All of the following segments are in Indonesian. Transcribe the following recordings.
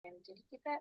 Jadi kita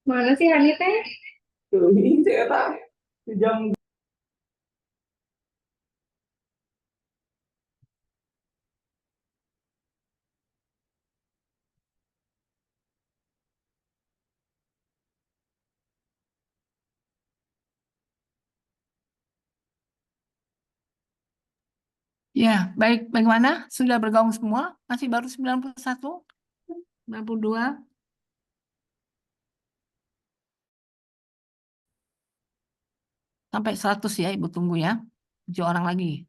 mana sih Hani teh? Tuh, ini saya tak jam. Ya, baik. Bagaimana? Sudah bergabung semua? Masih baru 91, 92? Sampai 100 ya, Ibu tunggu ya. 7 orang lagi.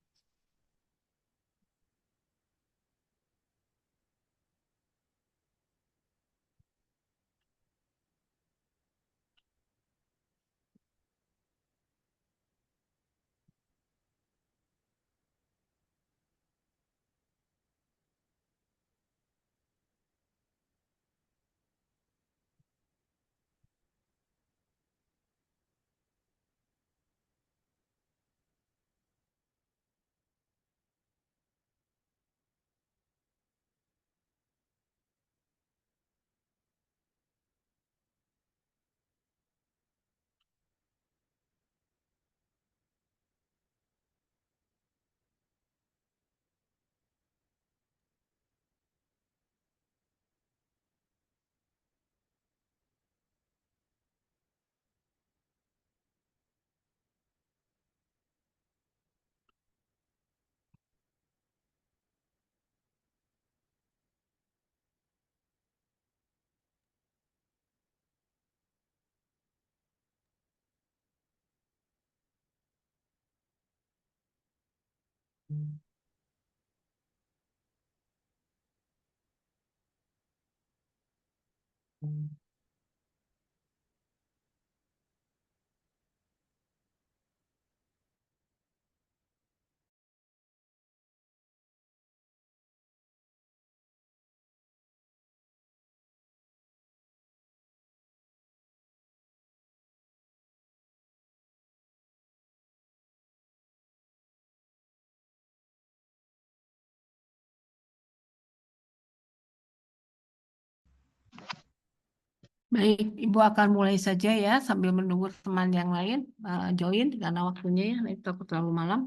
Baik, Ibu akan mulai saja ya sambil menunggu teman yang lain join karena waktunya ya, nanti takut terlalu malam.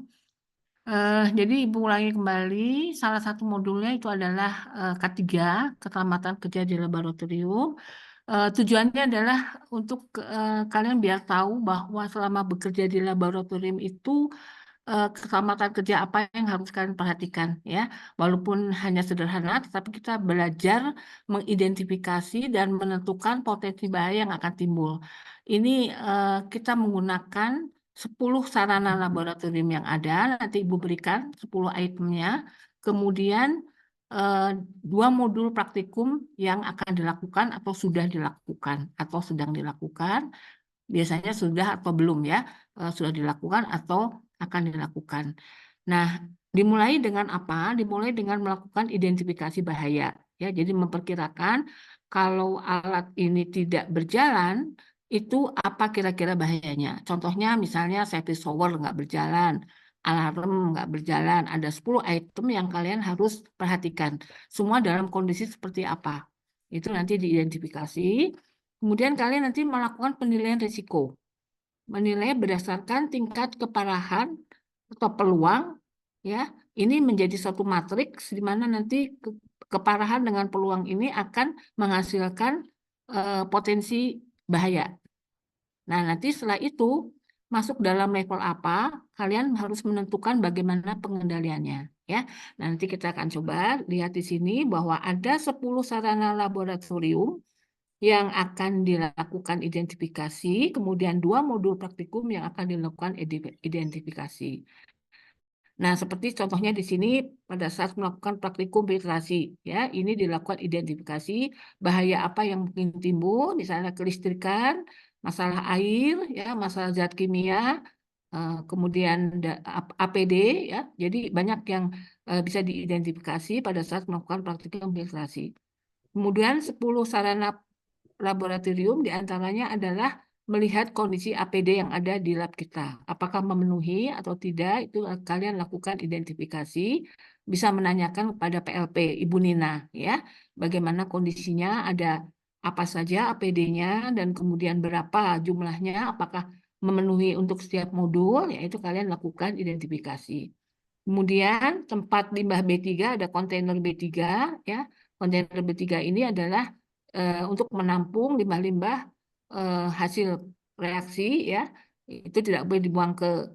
Jadi Ibu ulangi kembali, salah satu modulnya itu adalah K3, keselamatan kerja di laboratorium. Tujuannya adalah untuk kalian biar tahu bahwa selama bekerja di laboratorium itu keselamatan kerja apa yang harus kalian perhatikan ya. Walaupun hanya sederhana, tetapi kita belajar mengidentifikasi dan menentukan potensi bahaya yang akan timbul. Ini kita menggunakan 10 sarana laboratorium yang ada, nanti Ibu berikan 10 itemnya. Kemudian 2 modul praktikum yang akan dilakukan atau sudah dilakukan atau sedang dilakukan. Biasanya sudah atau belum ya, sudah dilakukan atau akan dilakukan. Nah, dimulai dengan apa? Dimulai dengan melakukan identifikasi bahaya. Ya, jadi memperkirakan kalau alat ini tidak berjalan, itu apa kira-kira bahayanya. Contohnya misalnya safety shower nggak berjalan, alarm nggak berjalan, ada 10 item yang kalian harus perhatikan. Semua dalam kondisi seperti apa. Itu nanti diidentifikasi. Kemudian kalian nanti melakukan penilaian risiko. Menilai berdasarkan tingkat keparahan atau peluang, ya, ini menjadi suatu matriks di mana nanti keparahan dengan peluang ini akan menghasilkan potensi bahaya. Nah, nanti setelah itu masuk dalam level apa, kalian harus menentukan bagaimana pengendaliannya, ya. Nanti kita akan coba lihat di sini bahwa ada 10 sarana laboratorium yang akan dilakukan identifikasi, kemudian 2 modul praktikum yang akan dilakukan identifikasi. Nah, seperti contohnya di sini pada saat melakukan praktikum filtrasi, ya, ini dilakukan identifikasi bahaya apa yang mungkin timbul, misalnya kelistrikan, masalah air, ya, masalah zat kimia, kemudian APD, ya. Jadi banyak yang bisa diidentifikasi pada saat melakukan praktikum filtrasi. Kemudian 10 sarana laboratorium diantaranya adalah melihat kondisi APD yang ada di lab kita. Apakah memenuhi atau tidak, itu kalian lakukan identifikasi. Bisa menanyakan kepada PLP, Ibu Nina, ya, bagaimana kondisinya, ada apa saja APD-nya, dan kemudian berapa jumlahnya, apakah memenuhi untuk setiap modul, yaitu kalian lakukan identifikasi. Kemudian tempat limbah B3, ada kontainer B3, ya. Kontainer B3 ini adalah untuk menampung limbah-limbah hasil reaksi, ya, itu tidak boleh dibuang ke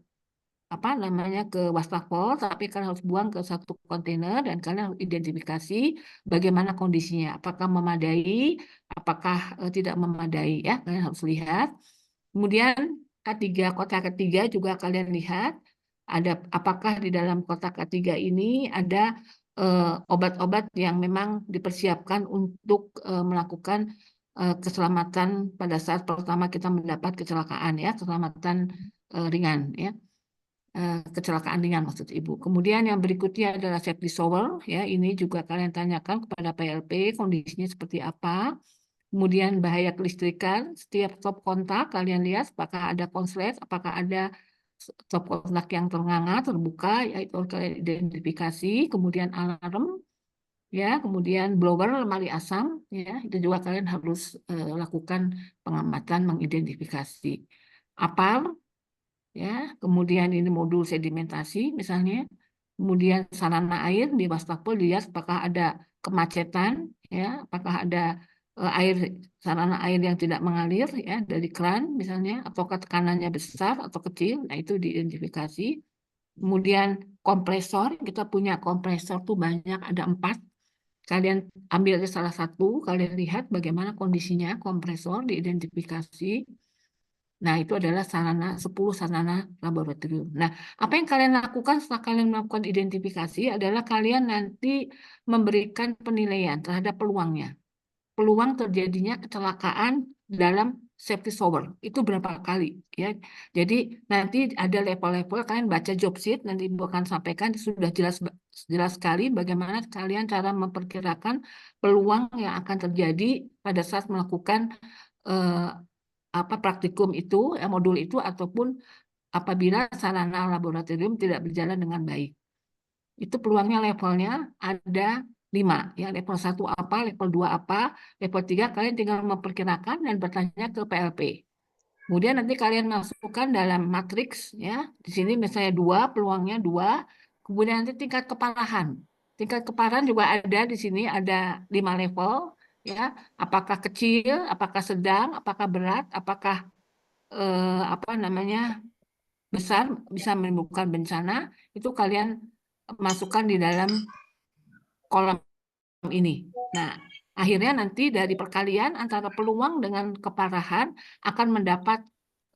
apa namanya ke wastafel, tapi kalian harus buang ke satu kontainer dan kalian harus identifikasi bagaimana kondisinya, apakah memadai, apakah tidak memadai, ya, kalian harus lihat. Kemudian kotak ketiga juga kalian lihat ada apakah di dalam kotak ketiga ini ada obat-obat yang memang dipersiapkan untuk melakukan keselamatan pada saat pertama kita mendapat kecelakaan, ya, keselamatan ringan, ya, kecelakaan ringan maksud Ibu. Kemudian yang berikutnya adalah safety shower, ya, ini juga kalian tanyakan kepada PLP kondisinya seperti apa. Kemudian bahaya kelistrikan, setiap stop kontak kalian lihat apakah ada konslet, apakah ada stop kontak yang ternganga, terbuka, yaitu kalian identifikasi. Kemudian alarm, ya, kemudian blower, lemari asam, ya, itu juga kalian harus lakukan pengamatan, mengidentifikasi. APAR, ya, kemudian ini modul sedimentasi misalnya, kemudian sarana air di wastafel dilihat apakah ada kemacetan, ya, apakah ada sarana air yang tidak mengalir, ya, dari keran misalnya, atau tekanannya besar atau kecil, nah itu diidentifikasi. Kemudian kompresor, kita punya kompresor tuh banyak, ada 4. Kalian ambil salah satu, kalian lihat bagaimana kondisinya kompresor, diidentifikasi. Nah, itu adalah 10 sarana laboratorium. Nah, apa yang kalian lakukan setelah kalian melakukan identifikasi adalah kalian nanti memberikan penilaian terhadap peluangnya. Peluang terjadinya kecelakaan dalam safety shower itu berapa kali, ya. Jadi nanti ada level-level, kalian baca job sheet, nanti Ibu akan sampaikan, sudah jelas sekali bagaimana kalian cara memperkirakan peluang yang akan terjadi pada saat melakukan praktikum itu, modul itu, ataupun apabila sarana laboratorium tidak berjalan dengan baik. Itu peluangnya levelnya ada 5, ya, level 1 apa, level 2 apa, level 3 kalian tinggal memperkirakan dan bertanya ke PLP. Kemudian nanti kalian masukkan dalam matriks, ya. Di sini misalnya 2, peluangnya 2. Kemudian nanti tingkat keparahan. Tingkat keparahan juga ada di sini, ada 5 level, ya. Apakah kecil, apakah sedang, apakah berat, apakah besar, bisa menimbulkan bencana, itu kalian masukkan di dalam kolom ini. Nah, akhirnya nanti dari perkalian antara peluang dengan keparahan akan mendapat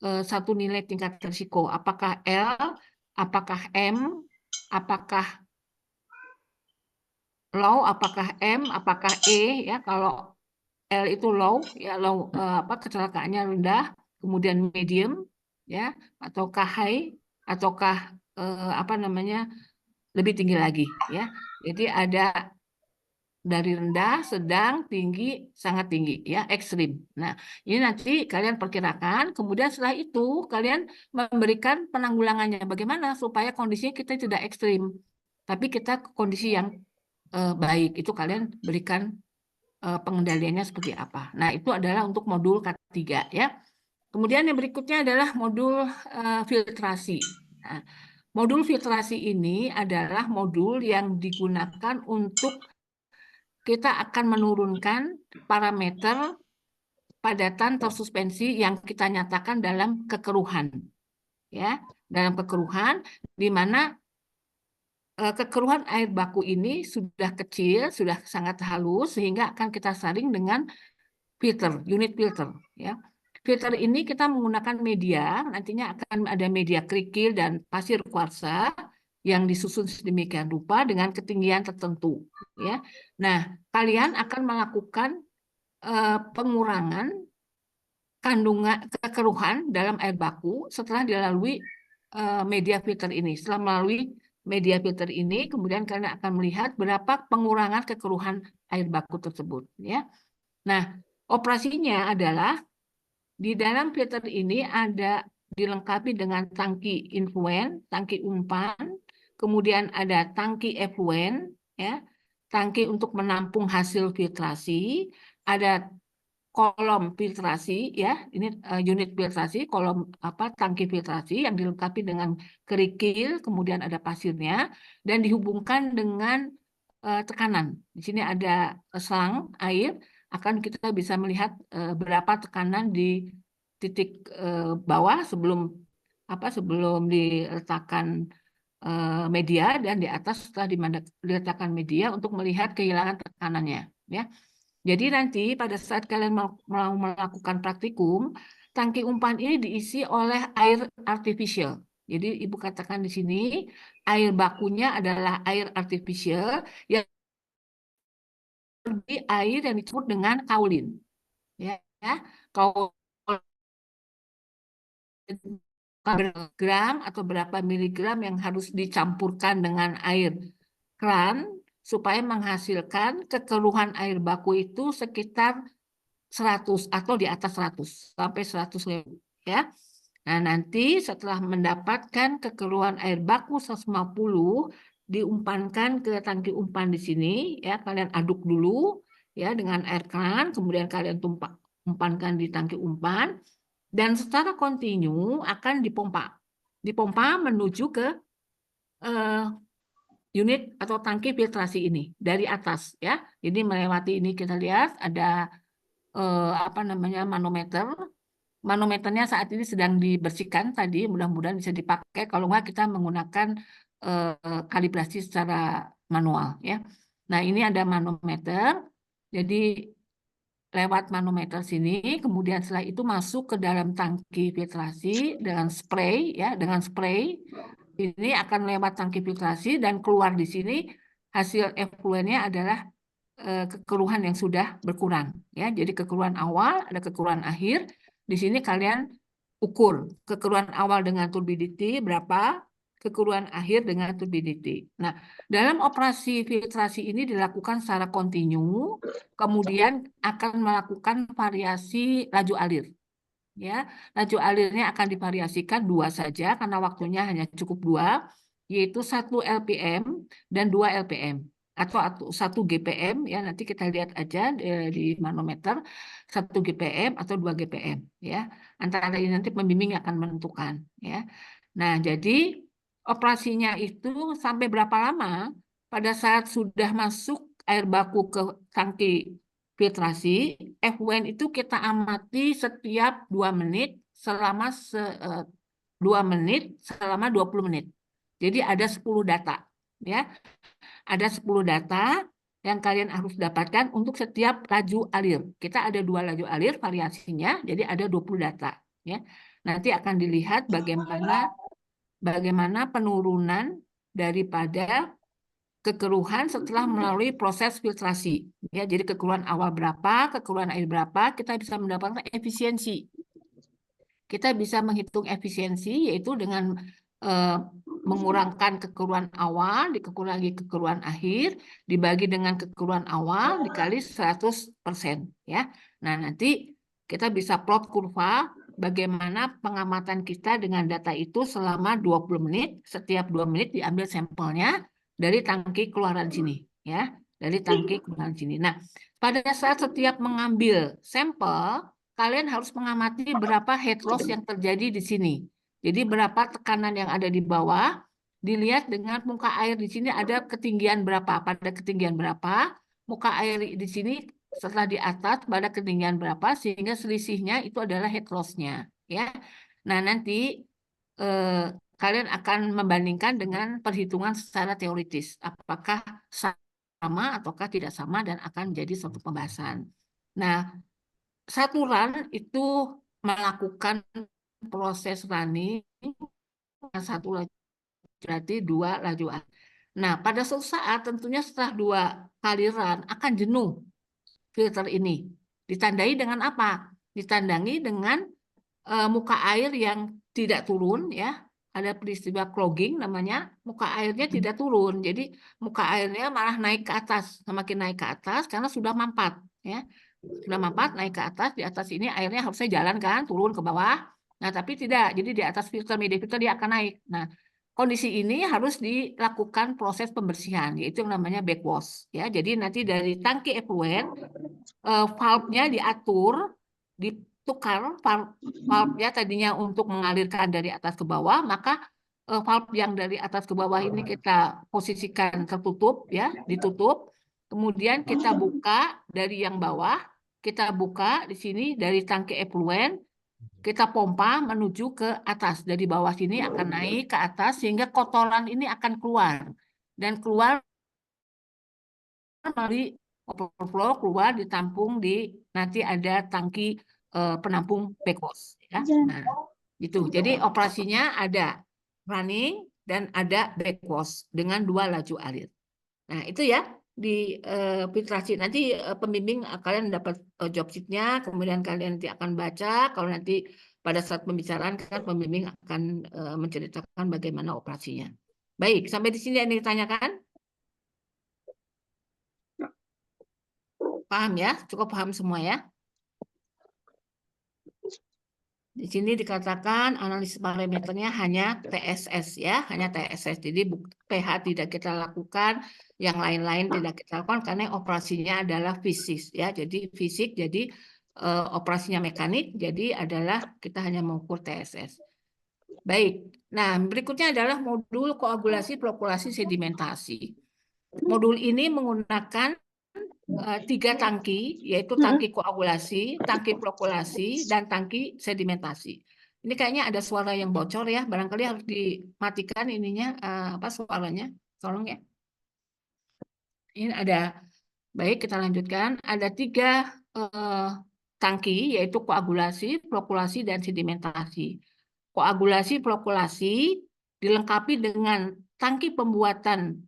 satu nilai tingkat risiko. Apakah L, apakah M, apakah low, apakah M, apakah E, ya. Kalau L itu low, ya, low, kecelakaannya rendah, kemudian medium, ya, ataukah high, ataukah lebih tinggi lagi, ya. Jadi ada dari rendah, sedang, tinggi, sangat tinggi, ya, ekstrim. Nah, ini nanti kalian perkirakan, kemudian setelah itu kalian memberikan penanggulangannya. Bagaimana supaya kondisinya kita tidak ekstrim, tapi kita kondisi yang baik. Itu kalian berikan pengendaliannya seperti apa. Nah, itu adalah untuk modul K3, ya. Kemudian yang berikutnya adalah modul filtrasi. Nah, Modul filtrasi ini adalah modul yang digunakan untuk kita akan menurunkan parameter padatan tersuspensi yang kita nyatakan dalam kekeruhan. Ya, dalam kekeruhan di mana kekeruhan air baku ini sudah kecil, sudah sangat halus sehingga akan kita saring dengan filter, unit filter, ya. Filter ini kita menggunakan media, nantinya akan ada media kerikil dan pasir kuarsa yang disusun sedemikian rupa dengan ketinggian tertentu, ya. Nah, kalian akan melakukan pengurangan kandungan kekeruhan dalam air baku setelah dilalui media filter ini. Setelah melalui media filter ini, kemudian kalian akan melihat berapa pengurangan kekeruhan air baku tersebut, ya. Nah, operasinya adalah di dalam filter ini ada dilengkapi dengan tangki influen, tangki umpan, kemudian ada tangki effluen, ya, tangki untuk menampung hasil filtrasi, ada kolom filtrasi, ya, ini unit filtrasi, kolom tangki filtrasi yang dilengkapi dengan kerikil, kemudian ada pasirnya dan dihubungkan dengan tekanan. Di sini ada selang air, akan kita bisa melihat berapa tekanan di titik bawah sebelum diletakkan media, dan di atas setelah diletakkan media untuk melihat kehilangan tekanannya, ya. Jadi nanti pada saat kalian mau melakukan praktikum, tangki umpan ini diisi oleh air artificial. Jadi Ibu katakan di sini air bakunya adalah air artificial yang lebih air yang disebut dengan kaolin, ya. Kaolin berapa gram atau berapa miligram yang harus dicampurkan dengan air kran supaya menghasilkan kekeruhan air baku itu sekitar 100 atau di atas 100 sampai 100 lebih, ya. Nah, nanti setelah mendapatkan kekeruhan air baku 150 diumpankan ke tangki umpan di sini, ya. Kalian aduk dulu, ya, dengan air kran, kemudian kalian umpankan di tangki umpan dan secara kontinu akan dipompa menuju ke unit atau tangki filtrasi ini dari atas, ya. Jadi melewati ini kita lihat ada manometer. Manometernya saat ini sedang dibersihkan tadi, mudah-mudahan bisa dipakai. Kalau enggak kita menggunakan kalibrasi secara manual, ya. Nah, ini ada manometer. Jadi lewat manometer sini, kemudian setelah itu masuk ke dalam tangki filtrasi dengan spray, ya, dengan spray. Ini akan lewat tangki filtrasi dan keluar di sini hasil effluentnya adalah kekeruhan yang sudah berkurang, ya. Jadi kekeruhan awal, ada kekeruhan akhir. Di sini kalian ukur kekeruhan awal dengan turbidity berapa, kekeruhan akhir dengan turbidity. Nah, dalam operasi filtrasi ini dilakukan secara kontinu, kemudian akan melakukan variasi laju alir. Ya, laju alirnya akan divariasikan 2 saja karena waktunya hanya cukup 2, yaitu 1 LPM dan 2 LPM atau 1 GPM, ya, nanti kita lihat aja di manometer 1 GPM atau 2 GPM, ya. Antara ini nanti pembimbing akan menentukan, ya. Nah, jadi operasinya itu sampai berapa lama? Pada saat sudah masuk air baku ke tangki filtrasi, F1 itu kita amati setiap 2 menit selama 2 menit selama 20 menit. Jadi ada 10 data, ya. Ada 10 data yang kalian harus dapatkan untuk setiap laju alir. Kita ada 2 laju alir variasinya, jadi ada 20 data, ya. Nanti akan dilihat bagaimana penurunan daripada kekeruhan setelah melalui proses filtrasi, ya. Jadi kekeruhan awal berapa, kekeruhan air berapa, kita bisa mendapatkan efisiensi. Kita bisa menghitung efisiensi yaitu dengan mengurangkan kekeruhan awal dikurangi kekeruhan akhir dibagi dengan kekeruhan awal dikali 100%, ya. Nah, nanti kita bisa plot kurva bagaimana pengamatan kita dengan data itu selama 20 menit, setiap 2 menit diambil sampelnya dari tangki keluaran sini, ya, dari tangki keluaran sini. Nah, pada saat setiap mengambil sampel, kalian harus mengamati berapa head loss yang terjadi di sini. Jadi berapa tekanan yang ada di bawah dilihat dengan muka air di sini ada ketinggian berapa. Pada ketinggian berapa, muka air di sini setelah di atas pada ketinggian berapa, sehingga selisihnya itu adalah head loss-nya. Ya. Nah, nanti kalian akan membandingkan dengan perhitungan secara teoritis. Apakah sama ataukah tidak sama dan akan jadi suatu pembahasan. Nah, satu run itu melakukan proses running satu laju berarti 2 laju air. Nah, pada suatu saat tentunya setelah 2 kali run akan jenuh filter ini. Ditandai dengan apa? Ditandai dengan muka air yang tidak turun ya. Ada peristiwa clogging namanya, muka airnya tidak turun. Jadi muka airnya malah naik ke atas, semakin naik ke atas karena sudah mampat ya. Sudah mampat naik ke atas, di atas ini airnya harusnya jalan kan, turun ke bawah. Nah, tapi tidak. Jadi di atas filter, media filter dia akan naik. Nah, kondisi ini harus dilakukan proses pembersihan, yaitu yang namanya backwash ya. Jadi nanti dari tangki effluent valve-nya diatur, ditukar valve-nya tadinya untuk mengalirkan dari atas ke bawah, maka valve yang dari atas ke bawah ini kita posisikan tertutup ya, ditutup. Kemudian kita buka dari yang bawah, kita buka di sini dari tangki effluent, kita pompa menuju ke atas. Dari bawah sini akan naik ke atas sehingga kotoran ini akan keluar. Dan keluar melalui overflow, keluar ditampung di nanti ada tangki penampung backwash ya. Nah, itu. Jadi operasinya ada running dan ada backwash dengan 2 laju alir. Nah, itu ya di filtrasi. Nanti pembimbing kalian dapat job sheet-nya, kemudian kalian nanti akan baca. Kalau nanti pada saat pembicaraan kan pembimbing akan menceritakan bagaimana operasinya. Baik, sampai di sini ada yang ditanyakan? Paham ya? Cukup paham semua ya? Di sini dikatakan analisis parameternya hanya TSS ya, hanya TSS. Jadi pH tidak kita lakukan, yang lain-lain tidak kita lakukan karena operasinya adalah fisik ya. Jadi fisik, jadi operasinya mekanik, jadi adalah kita hanya mengukur TSS. Baik. Nah, berikutnya adalah modul koagulasi, flokulasi, sedimentasi. Modul ini menggunakan 3 tangki, yaitu tangki koagulasi, tangki flokulasi, dan tangki sedimentasi. Ini kayaknya ada suara yang bocor ya, barangkali harus dimatikan ininya, suaranya, tolong ya. Ini ada, baik kita lanjutkan, ada 3 tangki, yaitu koagulasi, flokulasi, dan sedimentasi. Koagulasi, flokulasi dilengkapi dengan tangki pembuatan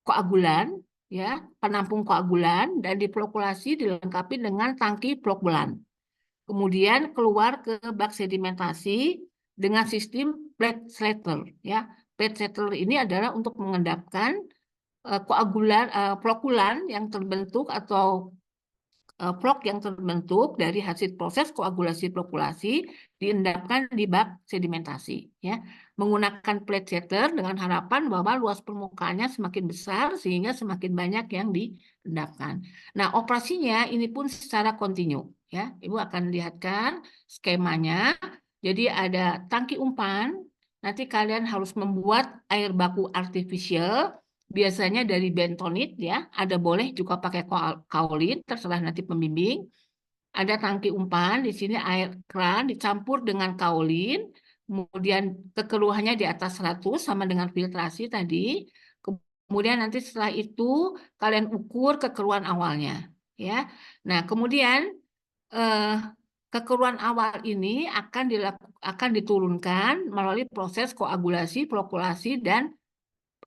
koagulan, ya, penampung koagulan, dan diflokulasi dilengkapi dengan tangki flokulan. Kemudian keluar ke bak sedimentasi dengan sistem plate settler, ya. Plate settler ini adalah untuk mengendapkan koagulan flokulan yang terbentuk atau vlog yang terbentuk dari hasil proses koagulasi flokulasi diendapkan di bak sedimentasi ya, menggunakan plate settler dengan harapan bahwa luas permukaannya semakin besar sehingga semakin banyak yang diendapkan. Nah, operasinya ini pun secara kontinu ya. Ibu akan lihatkan skemanya. Jadi ada tangki umpan, nanti kalian harus membuat air baku artifisial. Biasanya dari bentonit ya, ada boleh juga pakai kaolin, terserah nanti pembimbing. Ada tangki umpan, di sini air keran dicampur dengan kaolin, kemudian kekeruhannya di atas 100 sama dengan filtrasi tadi. Kemudian nanti setelah itu kalian ukur kekeruhan awalnya ya. Nah, kemudian kekeruhan awal ini akan diturunkan melalui proses koagulasi, flokulasi, dan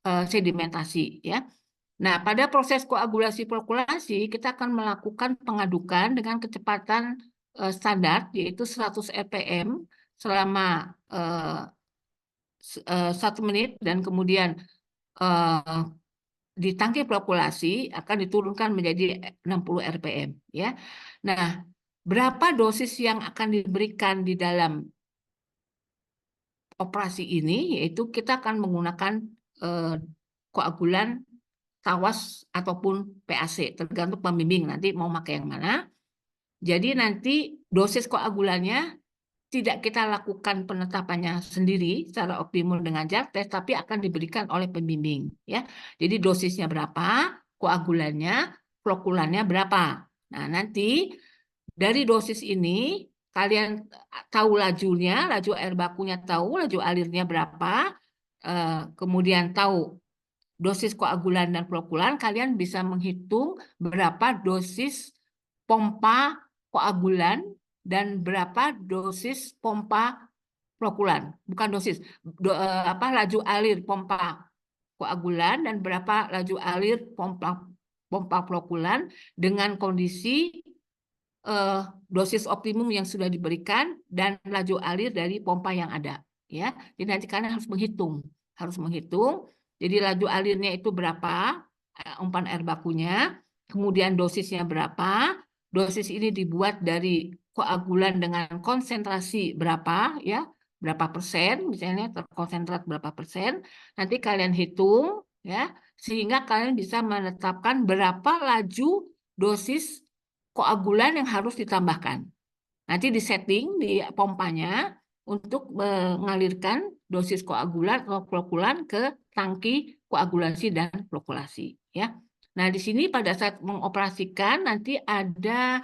sedimentasi ya. Nah, pada proses koagulasi flokulasi kita akan melakukan pengadukan dengan kecepatan standar yaitu 100 rpm selama 1 menit, dan kemudian di tangki flokulasi akan diturunkan menjadi 60 rpm ya. Nah, berapa dosis yang akan diberikan di dalam operasi ini, yaitu kita akan menggunakan koagulan tawas ataupun PAC, tergantung pembimbing nanti mau pakai yang mana. Jadi nanti dosis koagulannya tidak kita lakukan penetapannya sendiri secara optimum dengan jar tes, tapi akan diberikan oleh pembimbing, ya. Jadi dosisnya berapa, koagulannya, flokulannya berapa. Nah, nanti dari dosis ini kalian tahu lajunya, laju air bakunya tahu, laju alirnya berapa, kemudian tahu dosis koagulan dan flokulan, kalian bisa menghitung berapa dosis pompa koagulan dan berapa dosis pompa flokulan. Bukan dosis, laju alir pompa koagulan dan berapa laju alir pompa flokulan dengan kondisi dosis optimum yang sudah diberikan dan laju alir dari pompa yang ada, ya. Jadi nanti kalian harus menghitung. Jadi laju alirnya itu berapa, umpan air bakunya, kemudian dosisnya berapa. Dosis ini dibuat dari koagulan dengan konsentrasi berapa, ya, berapa persen, misalnya terkonsentrat berapa persen. Nanti kalian hitung, ya, sehingga kalian bisa menetapkan berapa laju dosis koagulan yang harus ditambahkan. Nanti disetting di pompanya untuk mengalirkan dosis koagulan atau flokulan ke tangki koagulasi dan flokulasi, ya. Nah, di sini pada saat mengoperasikan nanti ada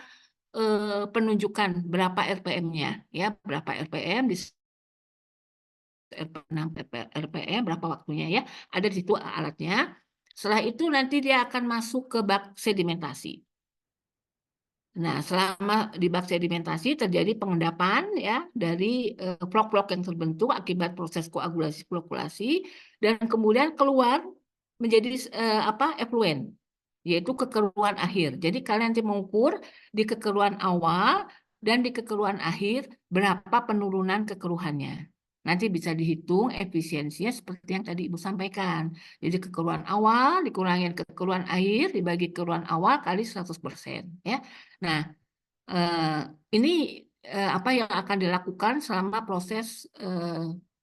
penunjukan berapa RPM-nya, ya, berapa RPM di RPM, RPM berapa waktunya, ya. Ada di situ alatnya. Setelah itu nanti dia akan masuk ke bak sedimentasi. Nah, selama di bak sedimentasi terjadi pengendapan, ya, dari vlog-vlog yang terbentuk akibat proses koagulasi flokulasi dan kemudian keluar menjadi efluen, yaitu kekeruan akhir. Jadi kalian nanti mengukur di kekeruan awal dan di kekeruan akhir berapa penurunan kekeruhannya. Nanti bisa dihitung efisiensinya seperti yang tadi Ibu sampaikan. Jadi kekeruan awal dikurangin kekeruan akhir dibagi kekeruan awal kali 100%, ya. Nah, ini apa yang akan dilakukan selama proses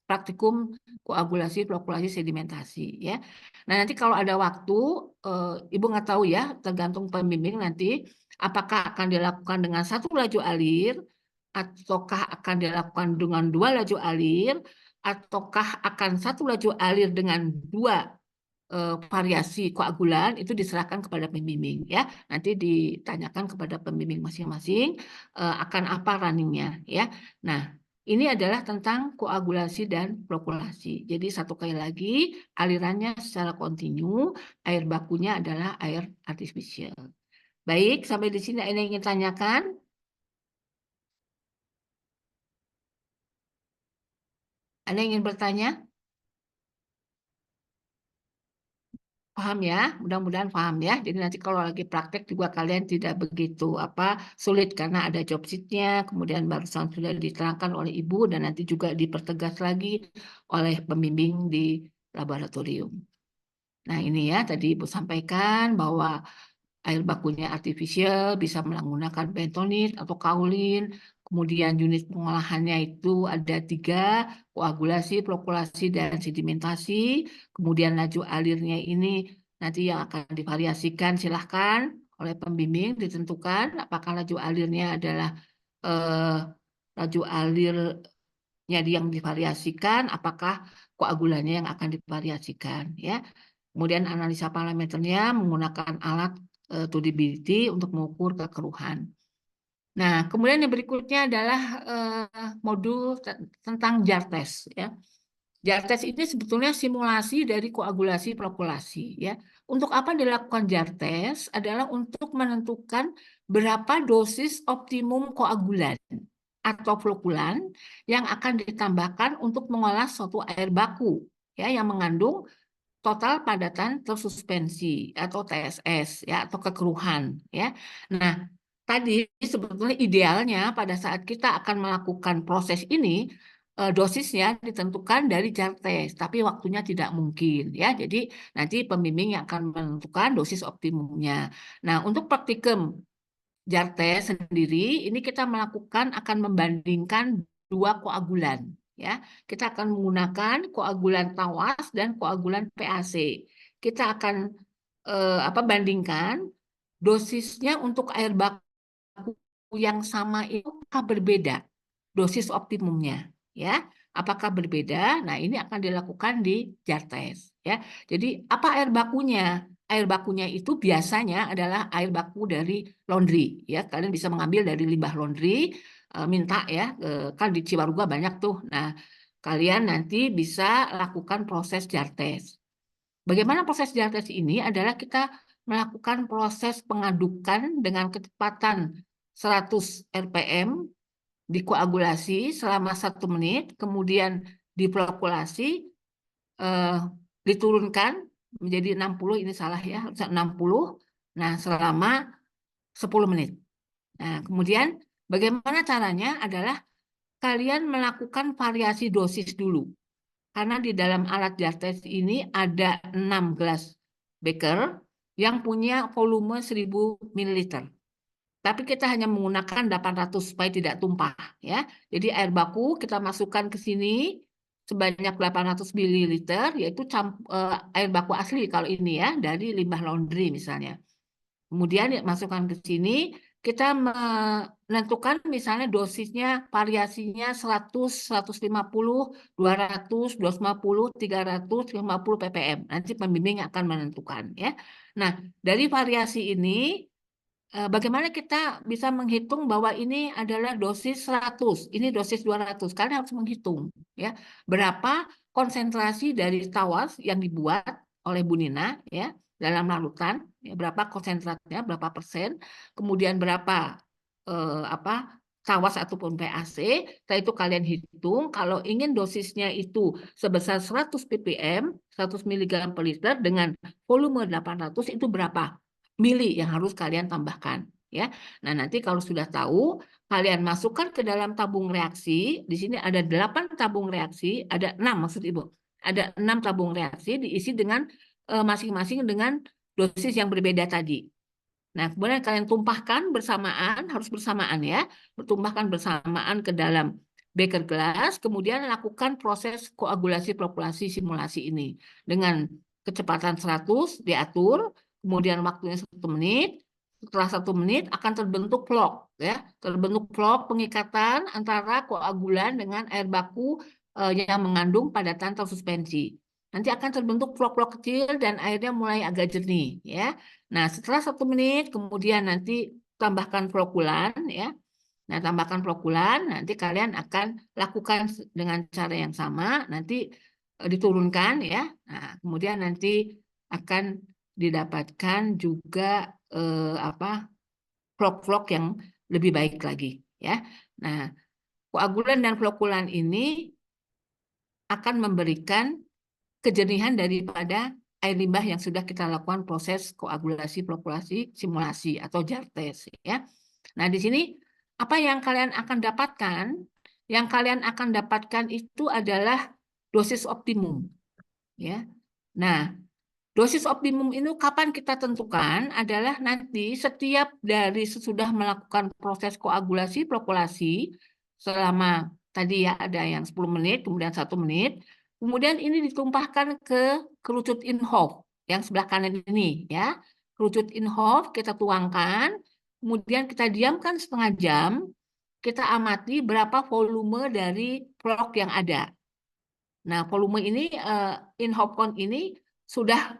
praktikum koagulasi, flokulasi, sedimentasi, ya. Nah, nanti kalau ada waktu, Ibu nggak tahu, ya, tergantung pembimbing nanti, apakah akan dilakukan dengan satu laju alir, ataukah akan dilakukan dengan 2 laju alir, ataukah akan satu laju alir dengan 2 variasi koagulan, itu diserahkan kepada pembimbing, ya. Nanti ditanyakan kepada pembimbing masing-masing akan apa runningnya, ya. Nah, ini adalah tentang koagulasi dan flokulasi. Jadi satu kali lagi alirannya secara kontinu, air bakunya adalah air artifisial. Baik, sampai di sini ada yang ingin tanyakan? Ada yang ingin bertanya? Paham, ya, mudah-mudahan paham, ya. Jadi nanti kalau lagi praktek juga kalian tidak begitu sulit karena ada job sheet-nya, kemudian barusan sudah diterangkan oleh Ibu dan nanti juga dipertegas lagi oleh pembimbing di laboratorium. Nah, ini, ya, tadi Ibu sampaikan bahwa air bakunya artifisial bisa menggunakan bentonit atau kaolin. Kemudian unit pengolahannya itu ada 3, koagulasi, flokulasi, dan sedimentasi. Kemudian laju alirnya ini nanti yang akan divariasikan silahkan oleh pembimbing ditentukan apakah laju alirnya adalah laju alirnya yang divariasikan, apakah koagulannya yang akan divariasikan, ya. Kemudian analisa parameternya menggunakan alat turbidity untuk mengukur kekeruhan. Nah, kemudian yang berikutnya adalah modul tentang jar test, ya. Jar test ini sebetulnya simulasi dari koagulasi flokulasi, ya. Untuk apa dilakukan jar test adalah untuk menentukan berapa dosis optimum koagulan atau flokulan yang akan ditambahkan untuk mengolah suatu air baku, ya, yang mengandung total padatan tersuspensi atau TSS, ya, atau kekeruhan, ya. Nah, tadi sebetulnya idealnya pada saat kita akan melakukan proses ini dosisnya ditentukan dari jar test, tapi waktunya tidak mungkin, ya. Jadi nanti pembimbing yang akan menentukan dosis optimumnya. Nah, untuk praktikum jar test sendiri ini kita akan membandingkan 2 koagulan, ya. Kita akan menggunakan koagulan tawas dan koagulan PAC. Kita akan bandingkan dosisnya untuk air baku yang sama itu berbeda. dosis optimumnya, ya. Apakah berbeda? Nah, ini akan dilakukan di jar tes, ya. Jadi, apa air bakunya? Air bakunya itu biasanya adalah air baku dari laundry, ya. Kalian bisa mengambil dari limbah laundry, minta ya, kan di Ciwaruga banyak tuh. Nah, kalian nanti bisa lakukan proses jar tes. Bagaimana proses jar tes ini adalah kita melakukan proses pengadukan dengan kecepatan 100 rpm, dikoagulasi selama 1 menit, kemudian diplokulasi, diturunkan menjadi 60, ini salah ya, 60, nah selama 10 menit. Nah, kemudian bagaimana caranya adalah kalian melakukan variasi dosis dulu. Karena di dalam alat jar tes ini ada 6 gelas beker yang punya volume 1000 ml. Tapi kita hanya menggunakan 800 supaya tidak tumpah, ya. Jadi air baku kita masukkan ke sini sebanyak 800 ml, yaitu air baku asli kalau ini ya, dari limbah laundry misalnya. Kemudian masukkan ke sini, kita menentukan misalnya dosisnya, variasinya 100, 150, 200, 250, 350 ppm. Nanti pembimbing akan menentukan, ya. Nah, dari variasi ini bagaimana kita bisa menghitung bahwa ini adalah dosis 100, ini dosis 200. Kalian harus menghitung, ya, berapa konsentrasi dari tawas yang dibuat oleh Bu Nina, ya, dalam larutan, ya, berapa konsentratnya, berapa persen, kemudian berapa tawas ataupun PAC. Setelah itu kalian hitung, kalau ingin dosisnya itu sebesar 100 ppm, 100 mg per liter dengan volume 800, itu berapa mili yang harus kalian tambahkan, ya. Nah, nanti kalau sudah tahu, kalian masukkan ke dalam tabung reaksi. Di sini ada 8 tabung reaksi, ada 6 maksud Ibu. Ada 6 tabung reaksi diisi dengan masing-masing dengan dosis yang berbeda tadi. Nah, kemudian kalian tumpahkan bersamaan, harus bersamaan ya, tumpahkan bersamaan ke dalam beker gelas, kemudian lakukan proses koagulasi flokkulasi simulasi ini dengan kecepatan 100 diatur, kemudian waktunya 1 menit. Setelah 1 menit akan terbentuk flok, ya, terbentuk flok pengikatan antara koagulan dengan air baku yang mengandung padatan tersuspensi. Nanti akan terbentuk flok-flok kecil dan airnya mulai agak jernih, ya. Nah, setelah 1 menit, kemudian nanti tambahkan flokulan, ya. Nah, tambahkan flokulan, nanti kalian akan lakukan dengan cara yang sama, nanti diturunkan, ya. Nah, kemudian nanti akan didapatkan juga flok-flok yang lebih baik lagi, ya. Nah, koagulan dan flokulan ini akan memberikan kejernihan daripada air limbah yang sudah kita lakukan proses koagulasi, flokkulasi, simulasi atau jar tes, ya. Nah, di sini apa yang kalian akan dapatkan? Yang kalian akan dapatkan itu adalah dosis optimum, ya. Nah, dosis optimum itu kapan kita tentukan adalah nanti setiap dari sesudah melakukan proses koagulasi, flokkulasi selama tadi ya ada yang 10 menit, kemudian 1 menit, kemudian ini ditumpahkan ke kerucut Inhofe yang sebelah kanan ini ya. Kerucut Inhofe kita tuangkan, kemudian kita diamkan setengah jam, kita amati berapa volume dari flok yang ada. Nah, volume ini Inhofe count ini sudah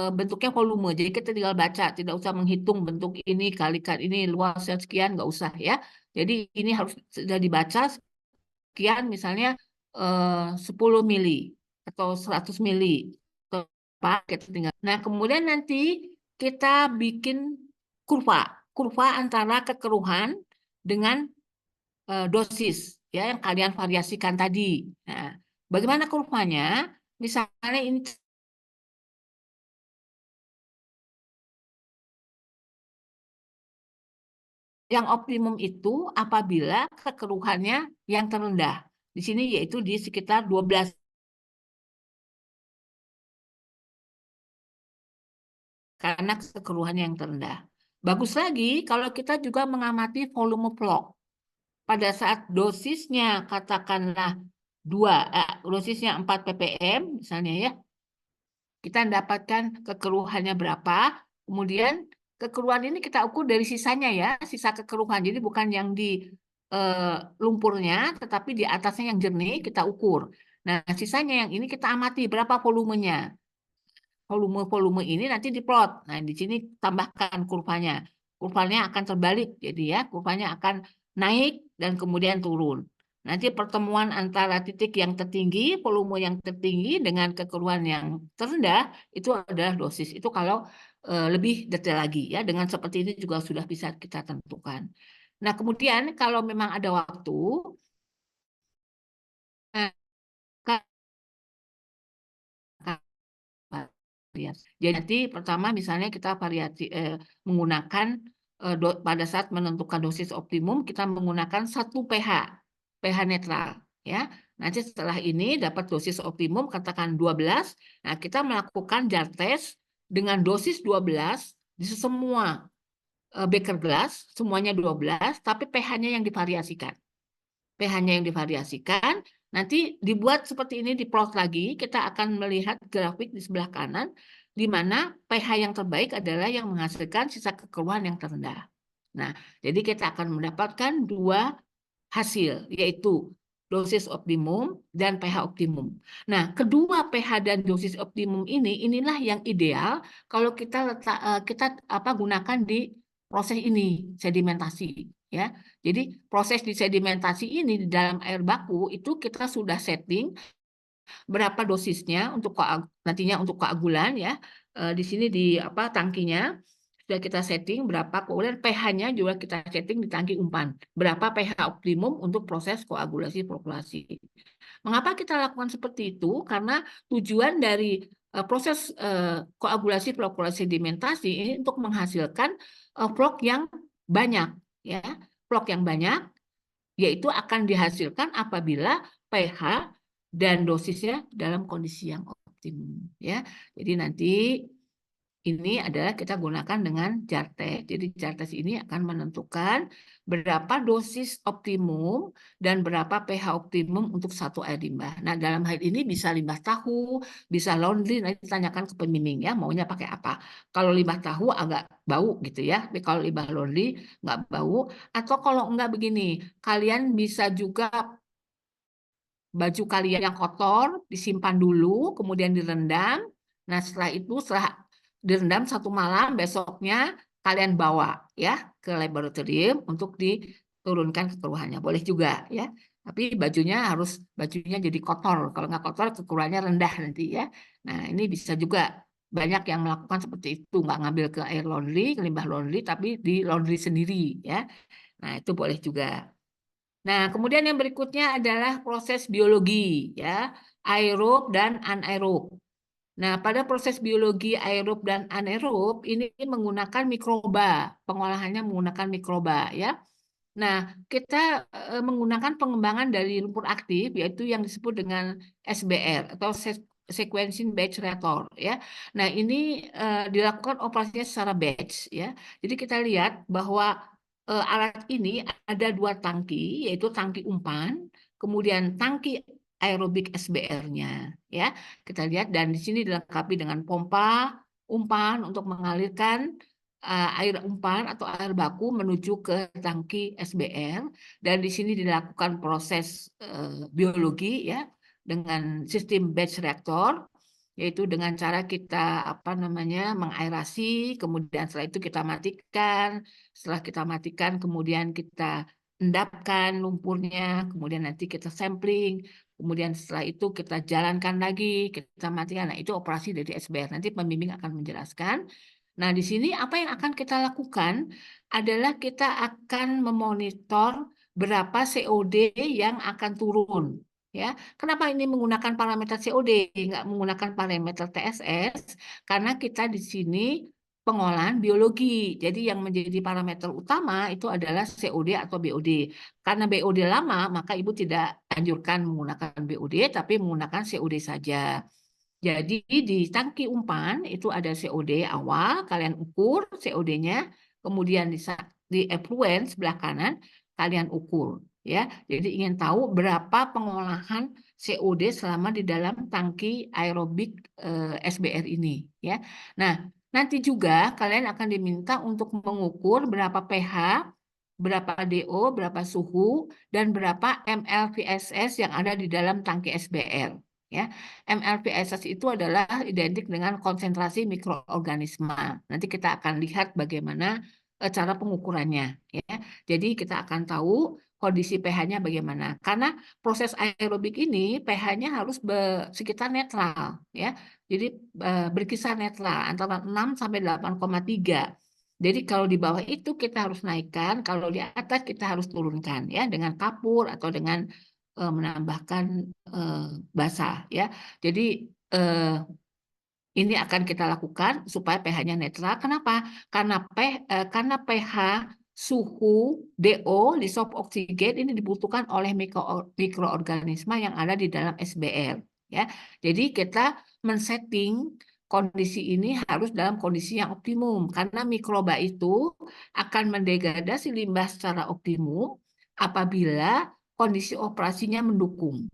bentuknya volume, jadi kita tinggal baca, tidak usah menghitung bentuk ini kalikan ini luasnya sekian, nggak usah ya. Jadi ini harus sudah dibaca sekian, misalnya 10 mili atau 100 mili atau apa, kita tinggal. Nah, kemudian nanti kita bikin kurva antara kekeruhan dengan dosis ya yang kalian variasikan tadi. Nah, bagaimana kurvanya? Misalnya ini yang optimum itu apabila kekeruhannya yang terendah. Di sini yaitu di sekitar 12. Karena kekeruhannya yang terendah. Bagus lagi kalau kita juga mengamati volume flok. Pada saat dosisnya katakanlah dosisnya 4 ppm misalnya ya, kita mendapatkan kekeruhannya berapa, kemudian kekeruhan ini kita ukur dari sisanya ya, sisa kekeruhan. Jadi bukan yang di lumpurnya, tetapi di atasnya yang jernih kita ukur. Nah, sisanya yang ini kita amati berapa volumenya. Volume ini nanti diplot. Nah, di sini tambahkan kurvanya. Kurvanya akan terbalik, jadi ya, kurvanya akan naik dan kemudian turun. Nanti pertemuan antara titik yang tertinggi, volume yang tertinggi dengan kekeruhan yang terendah itu adalah dosis. Itu kalau lebih detail lagi ya, dengan seperti ini juga sudah bisa kita tentukan. Nah, kemudian kalau memang ada waktu, eh, variasi. Jadi nanti pertama misalnya kita menggunakan pada saat menentukan dosis optimum kita menggunakan 1 pH netral ya. Nanti setelah ini dapat dosis optimum katakan 12. Nah, kita melakukan jar test dengan dosis 12 di semua beaker glass, semuanya 12, tapi pH-nya yang divariasikan. pH-nya yang divariasikan, nanti dibuat seperti ini, diplot lagi, kita akan melihat grafik di sebelah kanan, di mana pH yang terbaik adalah yang menghasilkan sisa kekeruhan yang terendah. Nah, jadi kita akan mendapatkan 2 hasil, yaitu dosis optimum dan pH optimum. Nah, kedua pH dan dosis optimum inilah yang ideal kalau kita gunakan di proses ini, sedimentasi. Ya, jadi proses di sedimentasi ini di dalam air baku itu kita sudah setting berapa dosisnya untuk nantinya untuk koagulan ya. Di sini di tangkinya sudah kita setting berapa, kemudian pH-nya juga kita setting di tangki umpan. Berapa pH optimum untuk proses koagulasi flokkulasi. Mengapa kita lakukan seperti itu? Karena tujuan dari proses koagulasi flokkulasi sedimentasi ini untuk menghasilkan flok yang banyak ya. Flok yang banyak yaitu akan dihasilkan apabila pH dan dosisnya dalam kondisi yang optimum ya. Jadi nanti ini adalah kita gunakan dengan jar test. Jadi jar test ini akan menentukan berapa dosis optimum dan berapa pH optimum untuk 1 air limbah. Nah, dalam hal ini bisa limbah tahu, bisa laundry, nanti tanyakan ke pembimbing ya, maunya pakai apa. Kalau limbah tahu agak bau gitu ya, tapi kalau limbah laundry nggak bau. Atau kalau enggak begini, kalian bisa juga baju kalian yang kotor disimpan dulu, kemudian direndam. Nah, setelah direndam 1 malam, besoknya kalian bawa ya ke laboratorium untuk diturunkan kekeruhannya. Boleh juga ya. Tapi bajunya jadi kotor. Kalau nggak kotor, kekeruhannya rendah nanti ya. Nah, ini bisa juga banyak yang melakukan seperti itu, nggak ngambil ke air laundry, ke limbah laundry, tapi di laundry sendiri ya. Nah, itu boleh juga. Nah, kemudian yang berikutnya adalah proses biologi ya, aerob dan anaerob. Nah, pada proses biologi aerob dan anaerob ini menggunakan mikroba, pengolahannya menggunakan mikroba ya. Nah, kita menggunakan pengembangan dari lumpur aktif yaitu yang disebut dengan SBR atau sequencing batch reactor ya. Nah, ini dilakukan operasinya secara batch ya. Jadi kita lihat bahwa alat ini ada 2 tangki, yaitu tangki umpan, kemudian tangki aerobik SBR-nya ya. Kita lihat dan di sini dilengkapi dengan pompa umpan untuk mengalirkan air umpan atau air baku menuju ke tangki SBR, dan di sini dilakukan proses biologi ya dengan sistem batch reactor, yaitu dengan cara kita mengaerasi, kemudian setelah itu kita matikan. Setelah kita matikan kemudian kita endapkan lumpurnya, kemudian nanti kita sampling, kemudian setelah itu kita jalankan lagi, kita matikan. Nah, itu operasi dari SBR. Nanti pembimbing akan menjelaskan. Nah, di sini apa yang akan kita lakukan adalah kita akan memonitor berapa COD yang akan turun. Ya, kenapa ini menggunakan parameter COD, nggak menggunakan parameter TSS? Karena kita di sini pengolahan biologi. Jadi yang menjadi parameter utama itu adalah COD atau BOD. Karena BOD lama, maka Ibu tidak anjurkan menggunakan BOD, tapi menggunakan COD saja. Jadi di tangki umpan itu ada COD awal, kalian ukur COD-nya, kemudian di effluent sebelah kanan kalian ukur ya. Jadi ingin tahu berapa pengolahan COD selama di dalam tangki aerobik SBR ini ya. Nah, nanti juga kalian akan diminta untuk mengukur berapa pH berapa DO, berapa suhu, dan berapa ml VSS yang ada di dalam tangki SBR. Ya, ml VSS itu adalah identik dengan konsentrasi mikroorganisme. Nanti kita akan lihat bagaimana cara pengukurannya. Ya, jadi kita akan tahu kondisi pH-nya bagaimana. Karena proses aerobik ini pH-nya harus sekitar netral. Ya, jadi berkisar netral antara 6 sampai 8,3. Jadi kalau di bawah itu kita harus naikkan, kalau di atas kita harus turunkan ya dengan kapur atau dengan menambahkan basa ya. Jadi eh, ini akan kita lakukan supaya pH-nya netral. Kenapa? Karena pH suhu DO disop oksigen ini dibutuhkan oleh mikroorganisme yang ada di dalam SBR ya. Jadi kita men-setting kondisi ini harus dalam kondisi yang optimum karena mikroba itu akan mendegradasi limbah secara optimum apabila kondisi operasinya mendukung.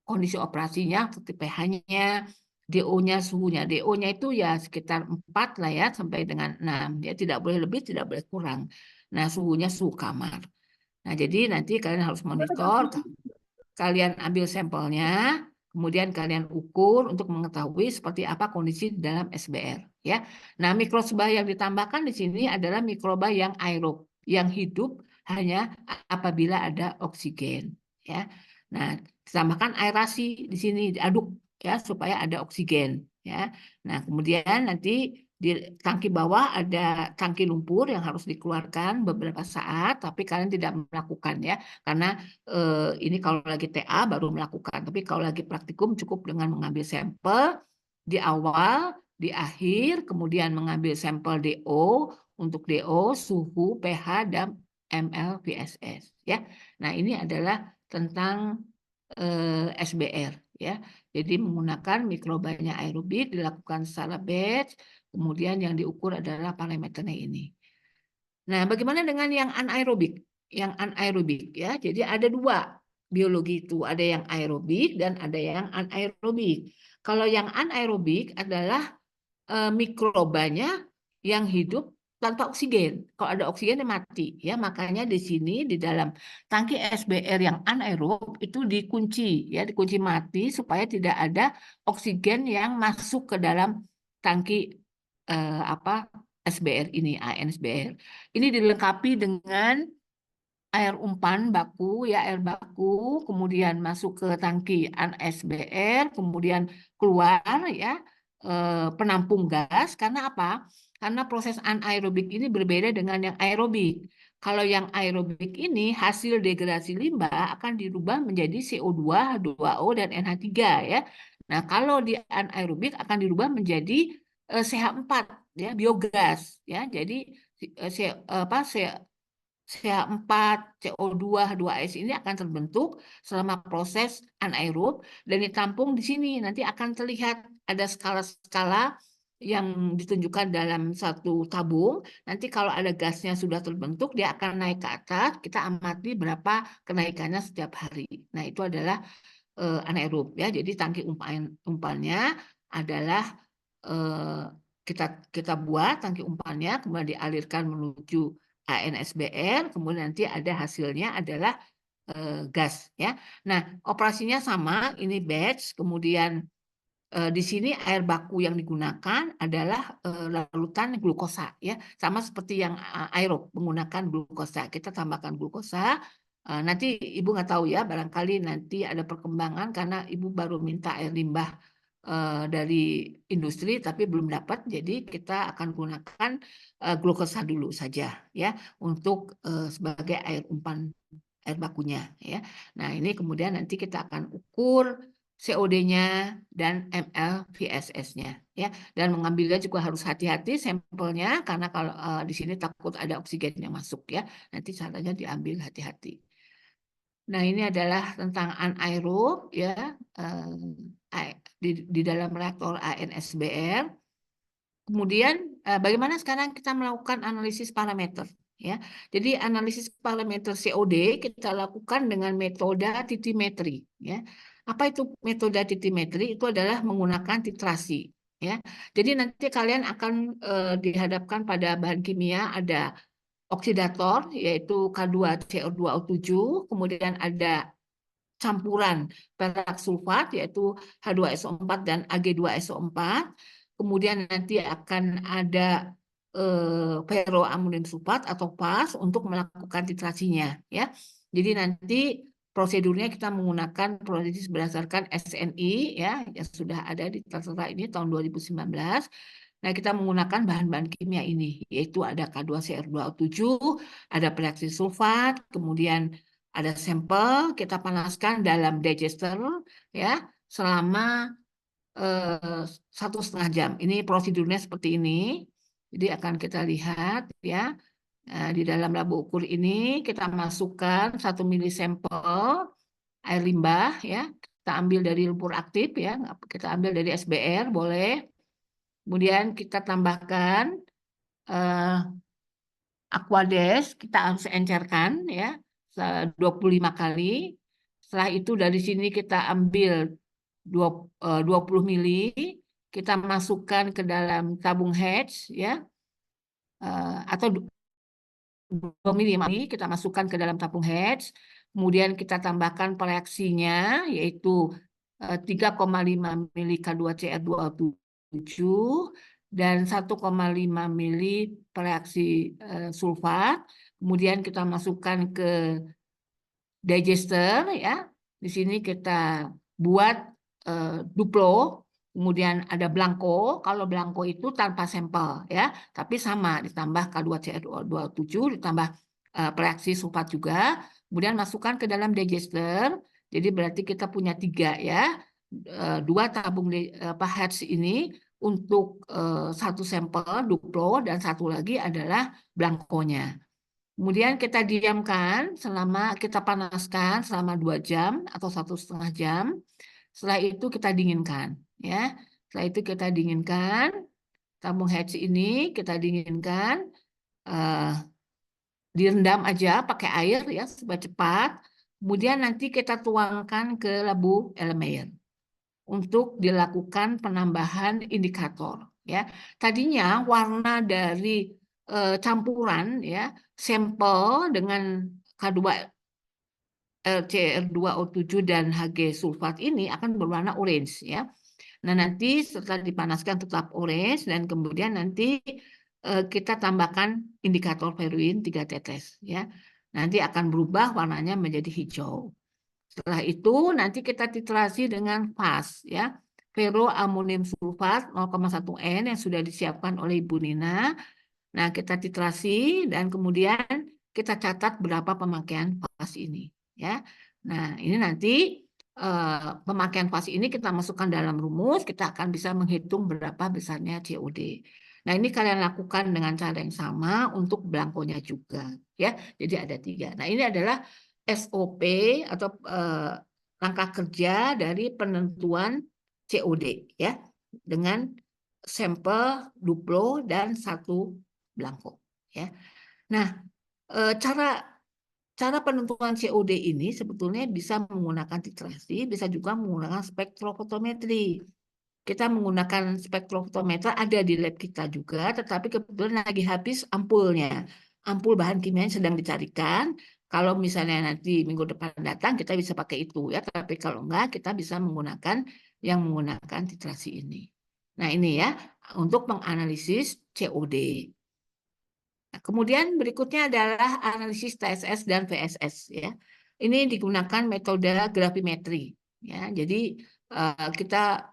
Kondisi operasinya seperti pH-nya, DO-nya, suhunya. DO-nya itu ya sekitar 4 lah ya sampai dengan 6. Ya tidak boleh lebih, tidak boleh kurang. Nah, suhunya suhu kamar. Nah, jadi nanti kalian harus monitor, kalian ambil sampelnya, kemudian kalian ukur untuk mengetahui seperti apa kondisi di dalam SBR. Ya, nah mikroba yang ditambahkan di sini adalah mikroba yang aerob, yang hidup hanya apabila ada oksigen. Ya, nah ditambahkan aerasi di sini diaduk ya supaya ada oksigen. Ya, nah kemudian nanti di tangki bawah ada tangki lumpur yang harus dikeluarkan beberapa saat, tapi kalian tidak melakukan ya, karena ini kalau lagi TA baru melakukan, tapi kalau lagi praktikum cukup dengan mengambil sampel di awal, di akhir, kemudian mengambil sampel DO untuk DO, suhu, pH, dan ml VSS. Ya, nah ini adalah tentang SBR. Ya, jadi menggunakan mikrobanya aerobik dilakukan secara batch, kemudian yang diukur adalah parameternya ini. Nah, bagaimana dengan yang anaerobik? Yang anaerobik ya, jadi ada dua biologi itu, ada yang aerobik dan ada yang anaerobik. Kalau yang anaerobik adalah mikrobanya yang hidup tanpa oksigen. Kalau ada oksigen dia mati ya, makanya di sini di dalam tangki SBR yang anaerob itu dikunci ya, dikunci mati supaya tidak ada oksigen yang masuk ke dalam tangki apa SBR ini, ANSBR. Ini dilengkapi dengan air umpan baku ya, air baku, kemudian masuk ke tangki ANSBR, kemudian keluar ya, penampung gas. Karena apa? Karena proses anaerobik ini berbeda dengan yang aerobik. Kalau yang aerobik ini hasil degradasi limbah akan dirubah menjadi CO2, H2O, dan NH3 ya. Nah, kalau di anaerobik akan dirubah menjadi CH4 ya, biogas ya. Jadi CH4, CO2, H2S ini akan terbentuk selama proses anaerob dan ditampung di sini. Nanti akan terlihat ada skala-skala yang ditunjukkan dalam satu tabung. Nanti kalau ada gasnya sudah terbentuk, dia akan naik ke atas. Kita amati berapa kenaikannya setiap hari. Nah, itu adalah anaerob ya. Jadi tangki umpannya adalah eh, kita kita buat tangki umpannya, kemudian dialirkan menuju ANSBR, kemudian nanti ada hasilnya adalah gas ya. Nah, operasinya sama, ini batch, kemudian di sini air baku yang digunakan adalah larutan glukosa ya, sama seperti yang aerob menggunakan glukosa. Kita tambahkan glukosa. Nanti ibu nggak tahu ya, barangkali nanti ada perkembangan karena ibu baru minta air limbah dari industri tapi belum dapat. Jadi kita akan gunakan glukosa dulu saja ya untuk sebagai air umpan air bakunya ya. Nah, ini kemudian nanti kita akan ukur COD-nya dan ml VSS-nya ya. Dan mengambilnya juga harus hati-hati sampelnya karena kalau di sini takut ada oksigen yang masuk ya. Nanti caranya diambil hati-hati. Nah, ini adalah tentang anaerob ya, di dalam reaktor ANSBR. Kemudian bagaimana sekarang kita melakukan analisis parameter ya. Jadi analisis parameter COD kita lakukan dengan metode titimetri ya. Apa itu metode titimetri? Itu adalah menggunakan titrasi ya. Jadi nanti kalian akan dihadapkan pada bahan kimia, ada oksidator, yaitu K2CO2O7, kemudian ada campuran perak sulfat, yaitu H2SO4 dan Ag2SO4, kemudian nanti akan ada ferroamonium sulfat atau PAS untuk melakukan titrasinya, ya. Jadi nanti prosedurnya kita menggunakan proses berdasarkan SNI, ya, yang sudah ada di tertera ini tahun 2019. Nah, kita menggunakan bahan-bahan kimia ini, yaitu ada K2CR2O7, ada peroksi sulfat, kemudian ada sampel, kita panaskan dalam digester, ya, selama 1,5 jam. Ini prosedurnya seperti ini. Jadi akan kita lihat, ya, di dalam labu ukur ini kita masukkan 1 mili sampel air limbah, ya, kita ambil dari lumpur aktif, ya, kita ambil dari SBR boleh. Kemudian kita tambahkan Aquades, kita harus encerkan, ya, 25 kali. Setelah itu dari sini kita ambil 20 mili, kita masukkan ke dalam tabung hedge, ya, atau 2 mili kita masukkan ke dalam tabung hedge. Kemudian kita tambahkan reaksinya, yaitu 3,5 mili K2CR2O7 dan 1,5 mili reaksi sulfat. Kemudian kita masukkan ke digester, ya. Di sini kita buat duplo, kemudian ada blanco. Kalau blanco itu tanpa sampel, ya, tapi sama ditambah K2CR2O7 ditambah reaksi sulfat juga. Kemudian masukkan ke dalam digester. Jadi berarti kita punya 3, ya, 2 tabung hedge ini untuk 1 sampel duplo dan 1 lagi adalah blankonya. Kemudian kita diamkan kita panaskan selama 2 jam atau 1,5 jam. Setelah itu kita dinginkan, ya. Setelah itu kita dinginkan tabung hedge ini, kita dinginkan, direndam aja pakai air, ya, supaya cepat. Kemudian nanti kita tuangkan ke labu Erlenmeyer untuk dilakukan penambahan indikator, ya. Tadinya warna dari campuran, ya, sampel dengan K2CR2O7 dan Hg sulfat ini akan berwarna orange, ya. Nah, nanti setelah dipanaskan tetap orange dan kemudian nanti kita tambahkan indikator ferruin 3 tetes, ya. Nanti akan berubah warnanya menjadi hijau. Setelah itu nanti kita titrasi dengan PAS, ya, ferroamonium sulfat 0,1 N yang sudah disiapkan oleh Ibu Nina. Nah, kita titrasi dan kemudian kita catat berapa pemakaian PAS ini, ya. Nah, ini nanti pemakaian PAS ini kita masukkan dalam rumus, kita akan bisa menghitung berapa besarnya COD. Nah, ini kalian lakukan dengan cara yang sama untuk blankonya juga, ya. Jadi ada 3. Nah, ini adalah SOP atau langkah kerja dari penentuan COD, ya, dengan sampel duplo dan 1 blanko, ya. Nah, cara penentuan COD ini sebetulnya bisa menggunakan titrasi, bisa juga menggunakan spektrofotometri. Kita menggunakan spektrofotometer ada di lab kita juga, tetapi kebetulan lagi habis ampulnya. Ampul bahan kimia yang sedang dicarikan. Kalau misalnya nanti minggu depan datang, kita bisa pakai itu, ya. Tapi kalau enggak, kita bisa menggunakan yang menggunakan titrasi ini. Nah, ini, ya, untuk menganalisis COD. Nah, kemudian berikutnya adalah analisis TSS dan VSS, ya. Ini digunakan metode gravimetri, ya. Jadi kita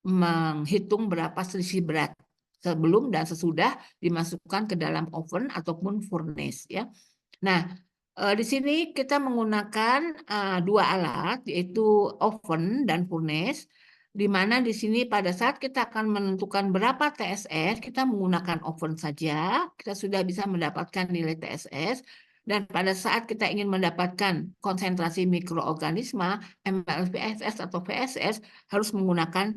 menghitung berapa selisih berat sebelum dan sesudah dimasukkan ke dalam oven ataupun furnace, ya. Nah, di sini kita menggunakan 2 alat, yaitu oven dan furnace, di mana di sini pada saat kita akan menentukan berapa TSS, kita menggunakan oven saja, kita sudah bisa mendapatkan nilai TSS, dan pada saat kita ingin mendapatkan konsentrasi mikroorganisme, MLVSS atau VSS, harus menggunakan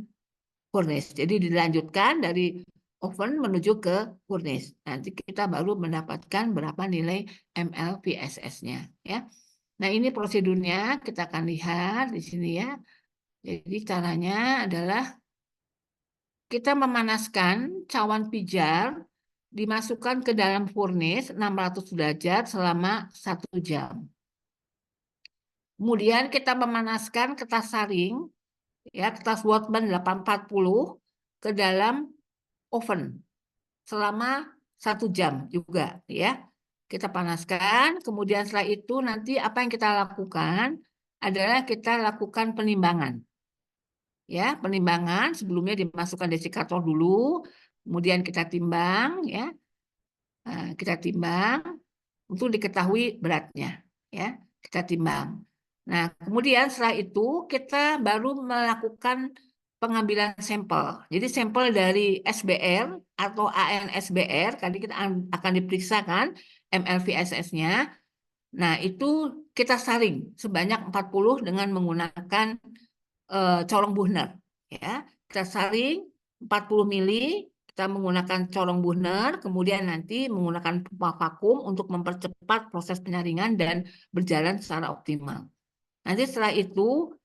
furnace. Jadi dilanjutkan dari oven menuju ke furnace. Nanti kita baru mendapatkan berapa nilai MLVSS-nya, ya. Nah, ini prosedurnya kita akan lihat di sini, ya. Jadi caranya adalah kita memanaskan cawan pijar dimasukkan ke dalam furnace 600 derajat selama 1 jam. Kemudian kita memanaskan kertas saring, ya, kertas Workman 840 ke dalam oven selama 1 jam juga, ya. Kita panaskan, kemudian setelah itu nanti apa yang kita lakukan adalah kita lakukan penimbangan. Ya, penimbangan sebelumnya dimasukkan desikator dulu, kemudian kita timbang, ya. Nah, kita timbang untuk diketahui beratnya, ya. Kita timbang. Nah, kemudian setelah itu kita baru melakukan pengambilan sampel. Jadi sampel dari SBR atau ANSBR, tadi kita akan diperiksa kan MLVSS-nya. Nah, itu kita saring sebanyak 40 dengan menggunakan corong Buchner, ya. Kita saring 40 mili, kita menggunakan corong Buchner, kemudian nanti menggunakan pompa vakum untuk mempercepat proses penyaringan dan berjalan secara optimal. Nanti setelah itu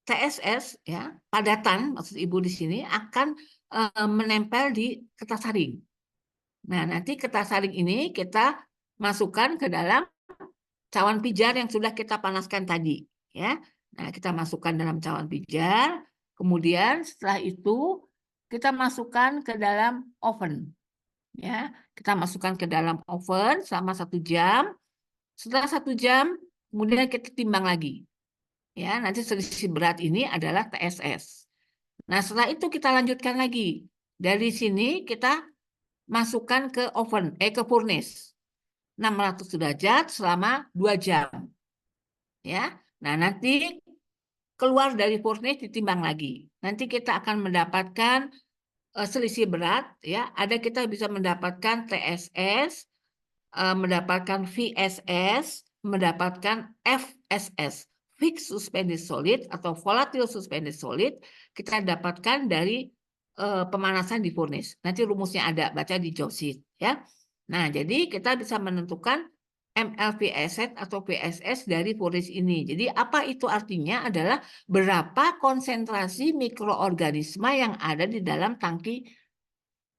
TSS, ya, padatan maksud Ibu di sini akan menempel di kertas saring. Nah, nanti kertas saring ini kita masukkan ke dalam cawan pijar yang sudah kita panaskan tadi, ya. Nah, kita masukkan dalam cawan pijar, kemudian setelah itu kita masukkan ke dalam oven, ya. Kita masukkan ke dalam oven selama 1 jam. Setelah 1 jam, kemudian kita timbang lagi, ya. Nanti selisih berat ini adalah TSS. Nah, setelah itu kita lanjutkan lagi. Dari sini kita masukkan ke oven, ke furnace 600 derajat selama 2 jam. Ya. Nah, nanti keluar dari furnace ditimbang lagi. Nanti kita akan mendapatkan selisih berat, ya. Ada kita bisa mendapatkan TSS, mendapatkan VSS, mendapatkan FSS, Fixed Suspended Solid atau Volatile Suspended Solid, kita dapatkan dari pemanasan di furnace. Nanti rumusnya ada, baca di job sheet, ya. Nah, jadi kita bisa menentukan MLVSS atau VSS dari furnace ini. Jadi apa itu artinya adalah berapa konsentrasi mikroorganisme yang ada di dalam tangki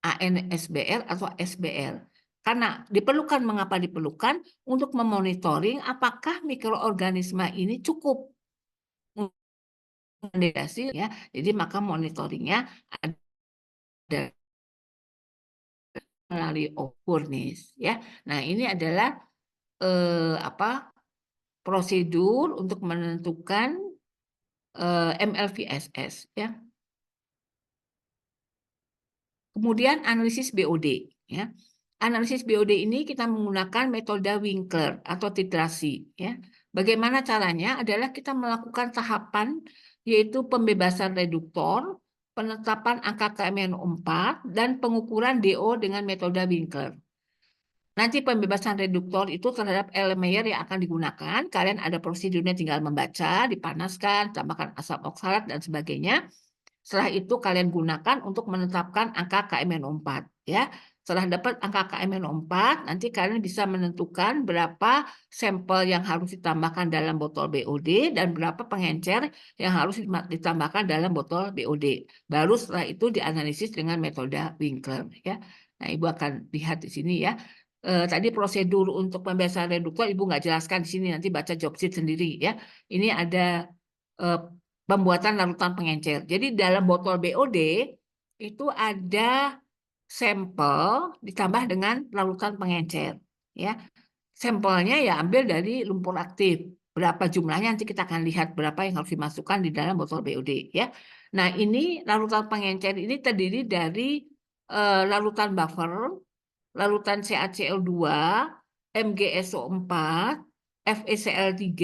ANSBR atau SBR. Karena diperlukan, mengapa diperlukan? Untuk memonitoring apakah mikroorganisme ini cukup mendegradasi, ya. Jadi maka monitoringnya ada melalui furnace, ya. Nah, ini adalah prosedur untuk menentukan MLVSS, ya. Kemudian analisis BOD, ya. Analisis BOD ini kita menggunakan metode Winkler atau titrasi, ya. Bagaimana caranya? Adalah kita melakukan tahapan yaitu pembebasan reduktor, penetapan angka KMNO4 dan pengukuran DO dengan metode Winkler. Nanti pembebasan reduktor itu terhadap Erlenmeyer yang akan digunakan. Kalian ada prosedurnya, tinggal membaca, dipanaskan, tambahkan asam oksalat dan sebagainya. Setelah itu kalian gunakan untuk menetapkan angka KMNO4, ya. Setelah dapat angka KMNO4, nanti kalian bisa menentukan berapa sampel yang harus ditambahkan dalam botol BOD dan berapa pengencer yang harus ditambahkan dalam botol BOD. Baru setelah itu dianalisis dengan metode Winkler, ya. Nah, Ibu akan lihat di sini, ya. Tadi prosedur untuk pembebasan reduktor Ibu nggak jelaskan di sini, nanti baca job sheet sendiri, ya. Ini ada pembuatan larutan pengencer. Jadi dalam botol BOD itu ada sampel ditambah dengan larutan pengencer, ya. Sampelnya ya ambil dari lumpur aktif. Berapa jumlahnya nanti kita akan lihat berapa yang harus dimasukkan di dalam botol BOD, ya. Nah, ini larutan pengencer ini terdiri dari larutan buffer, larutan CaCl2, MgSO4, FeCl3,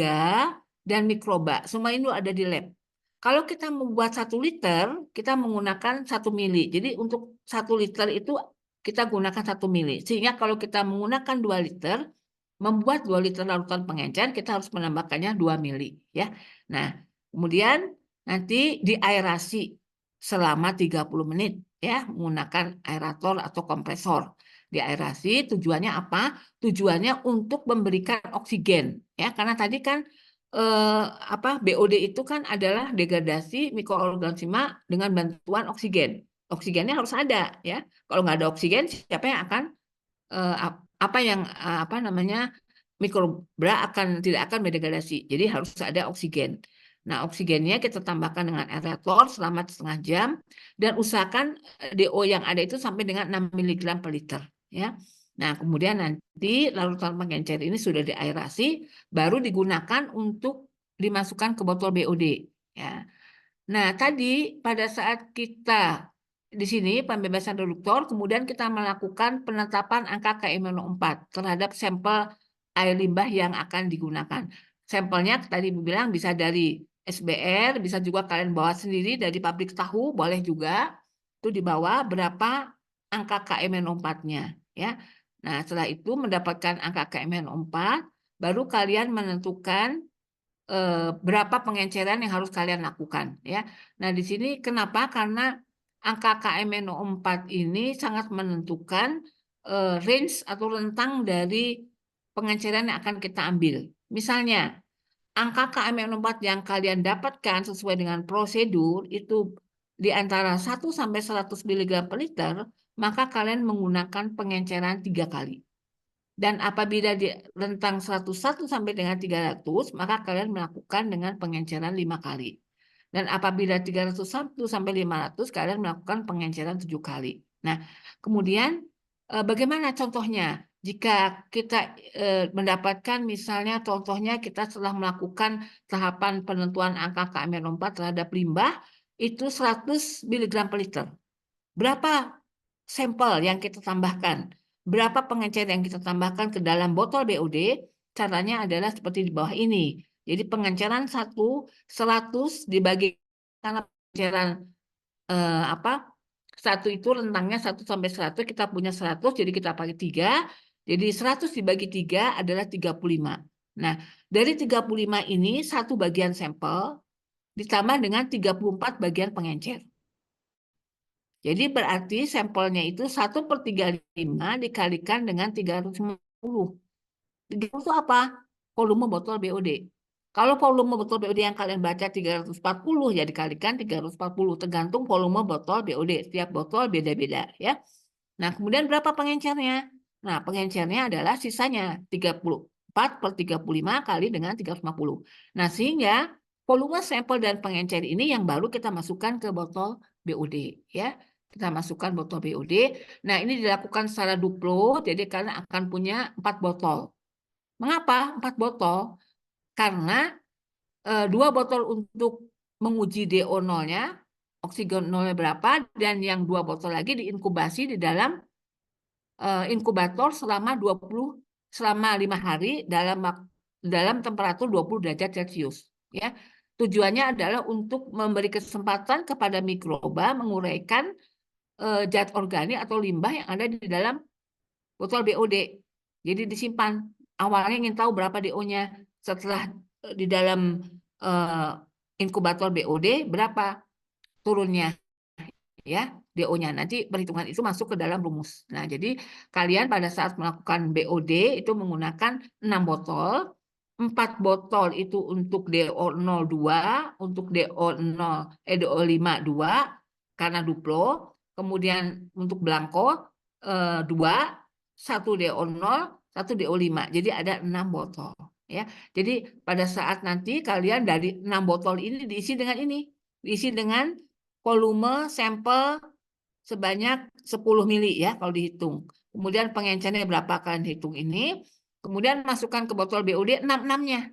dan mikroba. Semua ini ada di lab. Kalau kita membuat 1 liter, kita menggunakan 1 mili. Jadi untuk 1 liter itu kita gunakan 1 mili. Sehingga kalau kita menggunakan 2 liter, membuat 2 liter larutan pengencer, kita harus menambahkannya 2 mili. Ya. Nah, kemudian nanti diaerasi selama 30 menit, ya, menggunakan aerator atau kompresor. Diaerasi tujuannya apa? Tujuannya untuk memberikan oksigen, ya, karena tadi kan BOD itu kan adalah degradasi mikroorganisme dengan bantuan oksigen. oksigennya harus ada ya. Kalau nggak ada oksigen, siapa yang akan apa namanya mikrobra tidak akan berdegradasi. Jadi harus ada oksigen. Nah, oksigennya kita tambahkan dengan aerator selama setengah jam dan usahakan DO yang ada itu sampai dengan 6 mg per liter ya. Nah, kemudian nanti larutan pengencer ini sudah diaerasi, baru digunakan untuk dimasukkan ke botol BOD ya. Nah, tadi pada saat kita di sini pembebasan reduktor, kemudian kita melakukan penetapan angka KM-4 terhadap sampel air limbah yang akan digunakan. Sampelnya tadi Ibu bilang bisa dari SBR, bisa juga kalian bawa sendiri dari pabrik tahu, boleh juga. Itu dibawa berapa angka KM-4-nya ya. Nah, setelah itu mendapatkan angka KM-4, baru kalian menentukan berapa pengenceran yang harus kalian lakukan ya. Nah, di sini kenapa? Karena angka KM-4 ini sangat menentukan range atau rentang dari pengenceran yang akan kita ambil. Misalnya, angka KM-4 yang kalian dapatkan sesuai dengan prosedur itu di antara 1 sampai 100 mg per liter, maka kalian menggunakan pengenceran 3 kali. Dan apabila di rentang 101 sampai dengan 300, maka kalian melakukan dengan pengenceran 5 kali. Dan apabila 301 sampai 500, kalian melakukan pengenceran 7 kali. Nah, kemudian bagaimana contohnya? Jika kita mendapatkan misalnya contohnya kita setelah melakukan tahapan penentuan angka KM-4 terhadap limbah, itu 100 mg per liter. Berapa sampel yang kita tambahkan? Berapa pengencer yang kita tambahkan ke dalam botol BOD? Caranya adalah seperti di bawah ini. Jadi pengenceran 100 dibagi karena pengenceran satu itu rentangnya 1 sampai 100, kita punya 100, jadi kita pakai 3. Jadi 100 dibagi 3 adalah 35. Nah, dari 35 ini satu bagian sampel ditambah dengan 34 bagian pengencer. Jadi berarti sampelnya itu 1/35 dikalikan dengan 350. 350 itu apa? Volume botol BOD. Kalau volume botol BOD yang kalian baca 340, ya dikalikan 340. Tergantung volume botol BOD. Setiap botol beda-beda ya. Nah, kemudian berapa pengencernya? Nah, pengencernya adalah sisanya 34/35 kali dengan 350. Nah, sehingga volume sampel dan pengencer ini yang baru kita masukkan ke botol BOD ya. Kita masukkan botol BOD. Nah, ini dilakukan secara duplo, jadi kalian akan punya 4 botol. Mengapa 4 botol? Karena 2 botol untuk menguji DO0-nya, oksigen 0-nya berapa, dan yang 2 botol lagi diinkubasi di dalam inkubator selama 5 hari dalam temperatur 20 derajat Celcius ya. Tujuannya adalah untuk memberi kesempatan kepada mikroba menguraikan zat organik atau limbah yang ada di dalam botol BOD. Jadi disimpan. Awalnya ingin tahu berapa DO-nya, setelah di dalam inkubator BOD berapa turunnya ya DO-nya. Nanti perhitungan itu masuk ke dalam rumus. Nah, jadi kalian pada saat melakukan BOD itu menggunakan 6 botol. 4 botol itu untuk DO02, untuk DO5 2 karena duplo. Kemudian untuk blanko 2, 1 DO0, 1 DO5. Jadi ada 6 botol ya. Jadi pada saat nanti kalian dari 6 botol ini diisi dengan ini. Diisi dengan volume sampel sebanyak 10 mili ya kalau dihitung. Kemudian pengencernya berapa kalian hitung ini. Kemudian masukkan ke botol BOD 6-6-nya.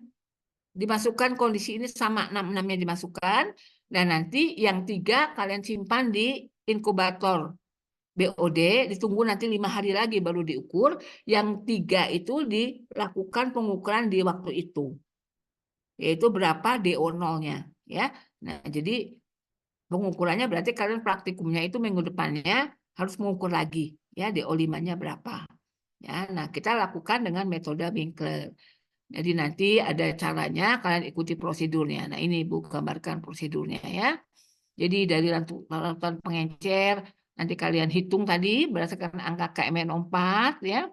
Dimasukkan kondisi ini sama 6-6-nya dimasukkan. Dan nanti yang 3 kalian simpan di inkubator BOD, ditunggu nanti 5 hari lagi baru diukur. Yang 3 itu dilakukan pengukuran di waktu itu. Yaitu berapa DO0-nya ya. Nah, jadi pengukurannya berarti kalian praktikumnya itu minggu depannya harus mengukur lagi ya DO5-nya berapa. Ya, nah kita lakukan dengan metode Winkler. Jadi nanti ada caranya kalian ikuti prosedurnya. Nah, ini Ibu gambarkan prosedurnya ya. Jadi dari larutan pengencer nanti kalian hitung tadi berdasarkan angka KMNO4 ya.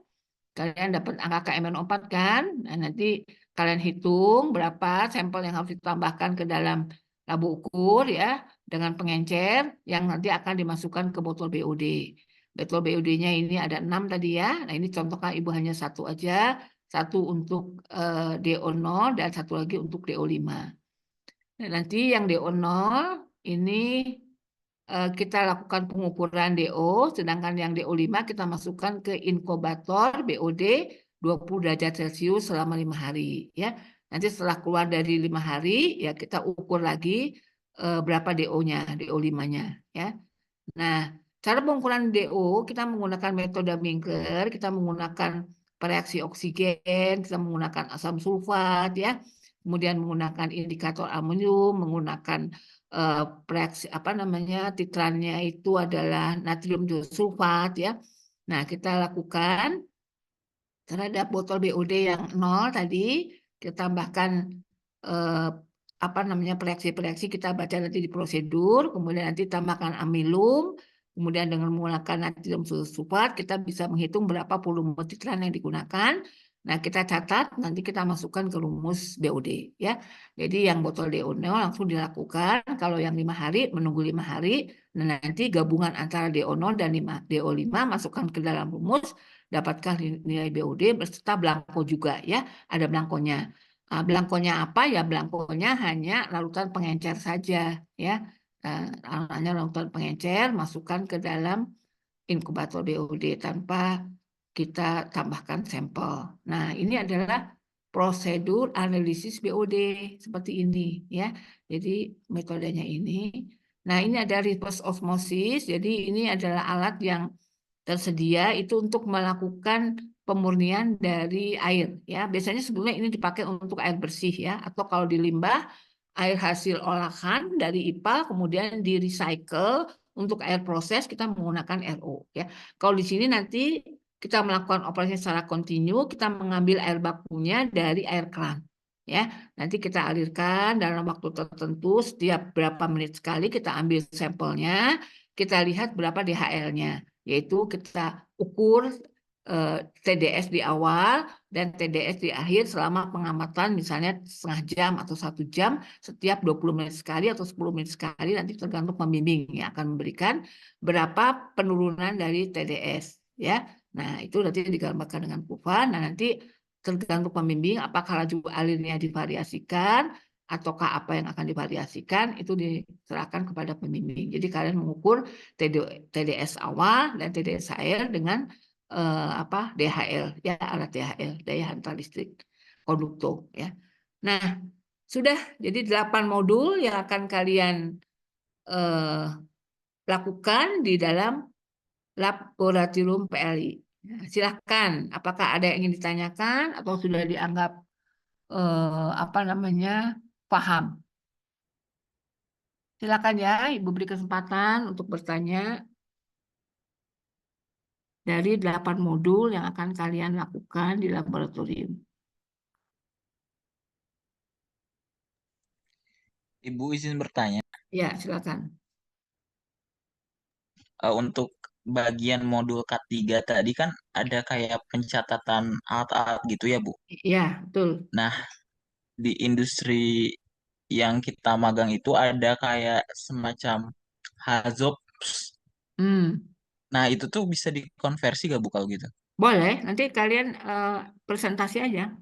Kalian dapat angka KMNO4 kan? Nah, nanti kalian hitung berapa sampel yang harus ditambahkan ke dalam labu ukur ya, dengan pengencer yang nanti akan dimasukkan ke botol BOD. Botol BOD-nya ini ada 6 tadi ya. Nah, ini contohkan Ibu hanya satu aja. Satu untuk DO0 dan satu lagi untuk DO5. Nah, nanti yang DO0 ini kita lakukan pengukuran DO, sedangkan yang DO5 kita masukkan ke inkubator BOD 20 derajat Celcius selama 5 hari. Ya. Nanti setelah keluar dari 5 hari, ya kita ukur lagi berapa DO-nya, DO5-nya. Ya. Nah, cara pengukuran DO, kita menggunakan metode Menger, kita menggunakan reaksi oksigen, kita menggunakan asam sulfat, ya, kemudian menggunakan indikator amonium, menggunakan reaksi titrannya itu adalah natrium sulfat, ya. Nah, kita lakukan terhadap botol BOD yang 0 tadi, kita tambahkan reaksi-reaksi kita baca nanti di prosedur, kemudian nanti tambahkan amilum, kemudian dengan menggunakan natrium sulfat kita bisa menghitung berapa volume titran yang digunakan. Nah, kita catat, nanti kita masukkan ke rumus BOD. Ya. Jadi yang botol DO0 langsung dilakukan, kalau yang 5 hari, menunggu 5 hari, dan nanti gabungan antara DO0 dan DO5 masukkan ke dalam rumus, dapatkan nilai BOD beserta belangko juga. Ya, ada belangkonya. Belangkonya apa? Ya, belangkonya hanya larutan pengencer saja. Ya, hanya larutan pengencer, masukkan ke dalam inkubator BOD tanpa kita tambahkan sampel. Nah, ini adalah prosedur analisis BOD seperti ini, ya. Jadi metodenya ini. Nah, ini ada reverse osmosis. Jadi ini adalah alat yang tersedia itu untuk melakukan pemurnian dari air, ya. Biasanya sebelumnya ini dipakai untuk air bersih, ya, atau kalau di limbah air hasil olahan dari IPA kemudian di recycle untuk air proses kita menggunakan RO, ya. Kalau di sini nanti kita melakukan operasi secara kontinu, kita mengambil air bakunya dari air keran, ya. Nanti kita alirkan dalam waktu tertentu, setiap berapa menit sekali kita ambil sampelnya, kita lihat berapa DHL-nya, yaitu kita ukur TDS di awal dan TDS di akhir selama pengamatan misalnya setengah jam atau 1 jam setiap 20 menit sekali atau 10 menit sekali, nanti tergantung pembimbing yang akan memberikan berapa penurunan dari TDS, ya. Nah, itu nanti digambarkan dengan kurva. Nah, nanti tergantung pembimbing apakah laju alirnya divariasikan ataukah apa yang akan divariasikan, itu diserahkan kepada pembimbing. Jadi kalian mengukur TDS awal dan TDS akhir dengan DHL, ya, alat DHL, daya hantar listrik konduktor, ya. Nah, sudah jadi 8 modul yang akan kalian lakukan di dalam laboratorium PLI. Nah, silahkan, apakah ada yang ingin ditanyakan atau sudah dianggap paham? Silakan ya, Ibu beri kesempatan untuk bertanya dari 8 modul yang akan kalian lakukan di laboratorium. Ibu izin bertanya, Ya, silakan. untuk bagian modul K3 tadi kan ada kayak pencatatan alat-alat gitu ya, Bu? Ya, betul. Nah, di industri yang kita magang itu ada kayak semacam HAZOPS. Nah, itu tuh bisa dikonversi gak, Bu, kalau gitu? Boleh, nanti kalian presentasi aja.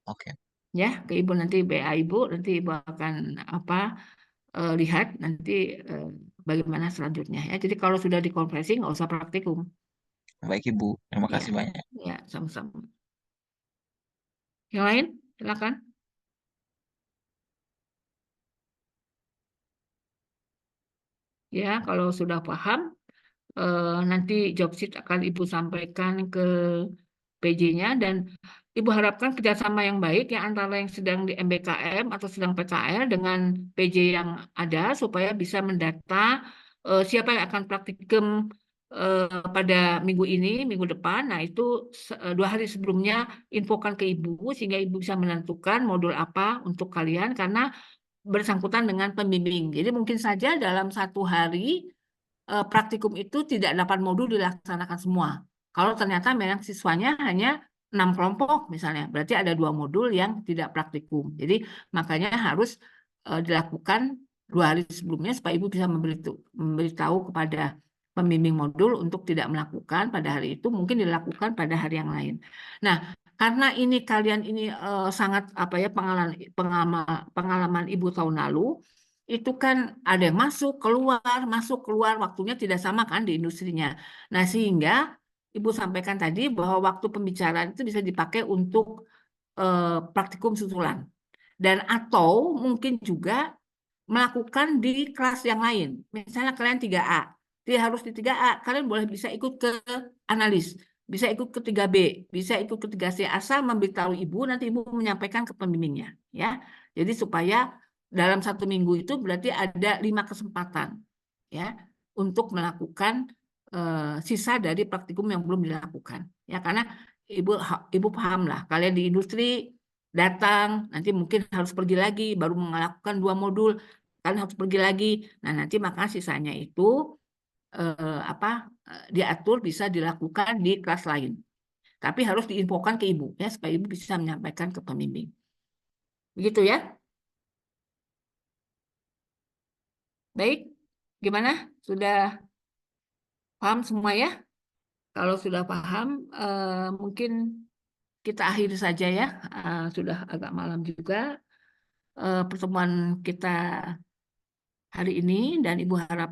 Oke. Ya, ke Ibu nanti BA Ibu, nanti Ibu akan lihat nanti bagaimana selanjutnya, ya. Jadi kalau sudah dikonversi nggak usah praktikum. Baik, Ibu. Terima Ya, kasih banyak. ya, sama-sama. Yang lain, silakan. Ya, kalau sudah paham, nanti job sheet akan Ibu sampaikan ke PJ-nya dan Ibu harapkan kerjasama yang baik ya antara yang sedang di MBKM atau sedang PKL dengan PJ yang ada supaya bisa mendata siapa yang akan praktikum pada minggu ini, minggu depan. Nah, itu 2 hari sebelumnya infokan ke Ibu sehingga Ibu bisa menentukan modul apa untuk kalian karena bersangkutan dengan pembimbing. Jadi mungkin saja dalam 1 hari praktikum itu tidak 8 modul dilaksanakan semua. Kalau ternyata memang siswanya hanya 6 kelompok misalnya, berarti ada 2 modul yang tidak praktikum. Jadi makanya harus dilakukan 2 hari sebelumnya supaya Ibu bisa memberitahu kepada pembimbing modul untuk tidak melakukan pada hari itu, mungkin dilakukan pada hari yang lain. Nah, karena ini kalian ini sangat apa ya pengalaman Ibu tahun lalu, itu kan ada yang masuk keluar, waktunya tidak sama kan di industrinya. Nah, sehingga Ibu sampaikan tadi bahwa waktu pembicaraan itu bisa dipakai untuk praktikum susulan. Dan atau mungkin juga melakukan di kelas yang lain. Misalnya kalian 3A, tidak harus di 3A, kalian bisa ikut ke analis, bisa ikut ke 3B, bisa ikut ke 3C, asal memberitahu Ibu, nanti Ibu menyampaikan ke pembimbingnya. Ya, jadi supaya dalam 1 minggu itu berarti ada 5 kesempatan ya untuk melakukan sisa dari praktikum yang belum dilakukan. Ya, karena Ibu paham lah, kalian di industri datang, nanti mungkin harus pergi lagi, baru melakukan 2 modul, kalian harus pergi lagi. Nah, nanti maka sisanya itu diatur bisa dilakukan di kelas lain. Tapi harus diinfokan ke Ibu ya supaya Ibu bisa menyampaikan ke pembimbing. Begitu ya. Baik, gimana? Sudah paham semua ya? Kalau sudah paham, mungkin kita akhiri saja ya. Sudah agak malam juga pertemuan kita hari ini, dan Ibu harap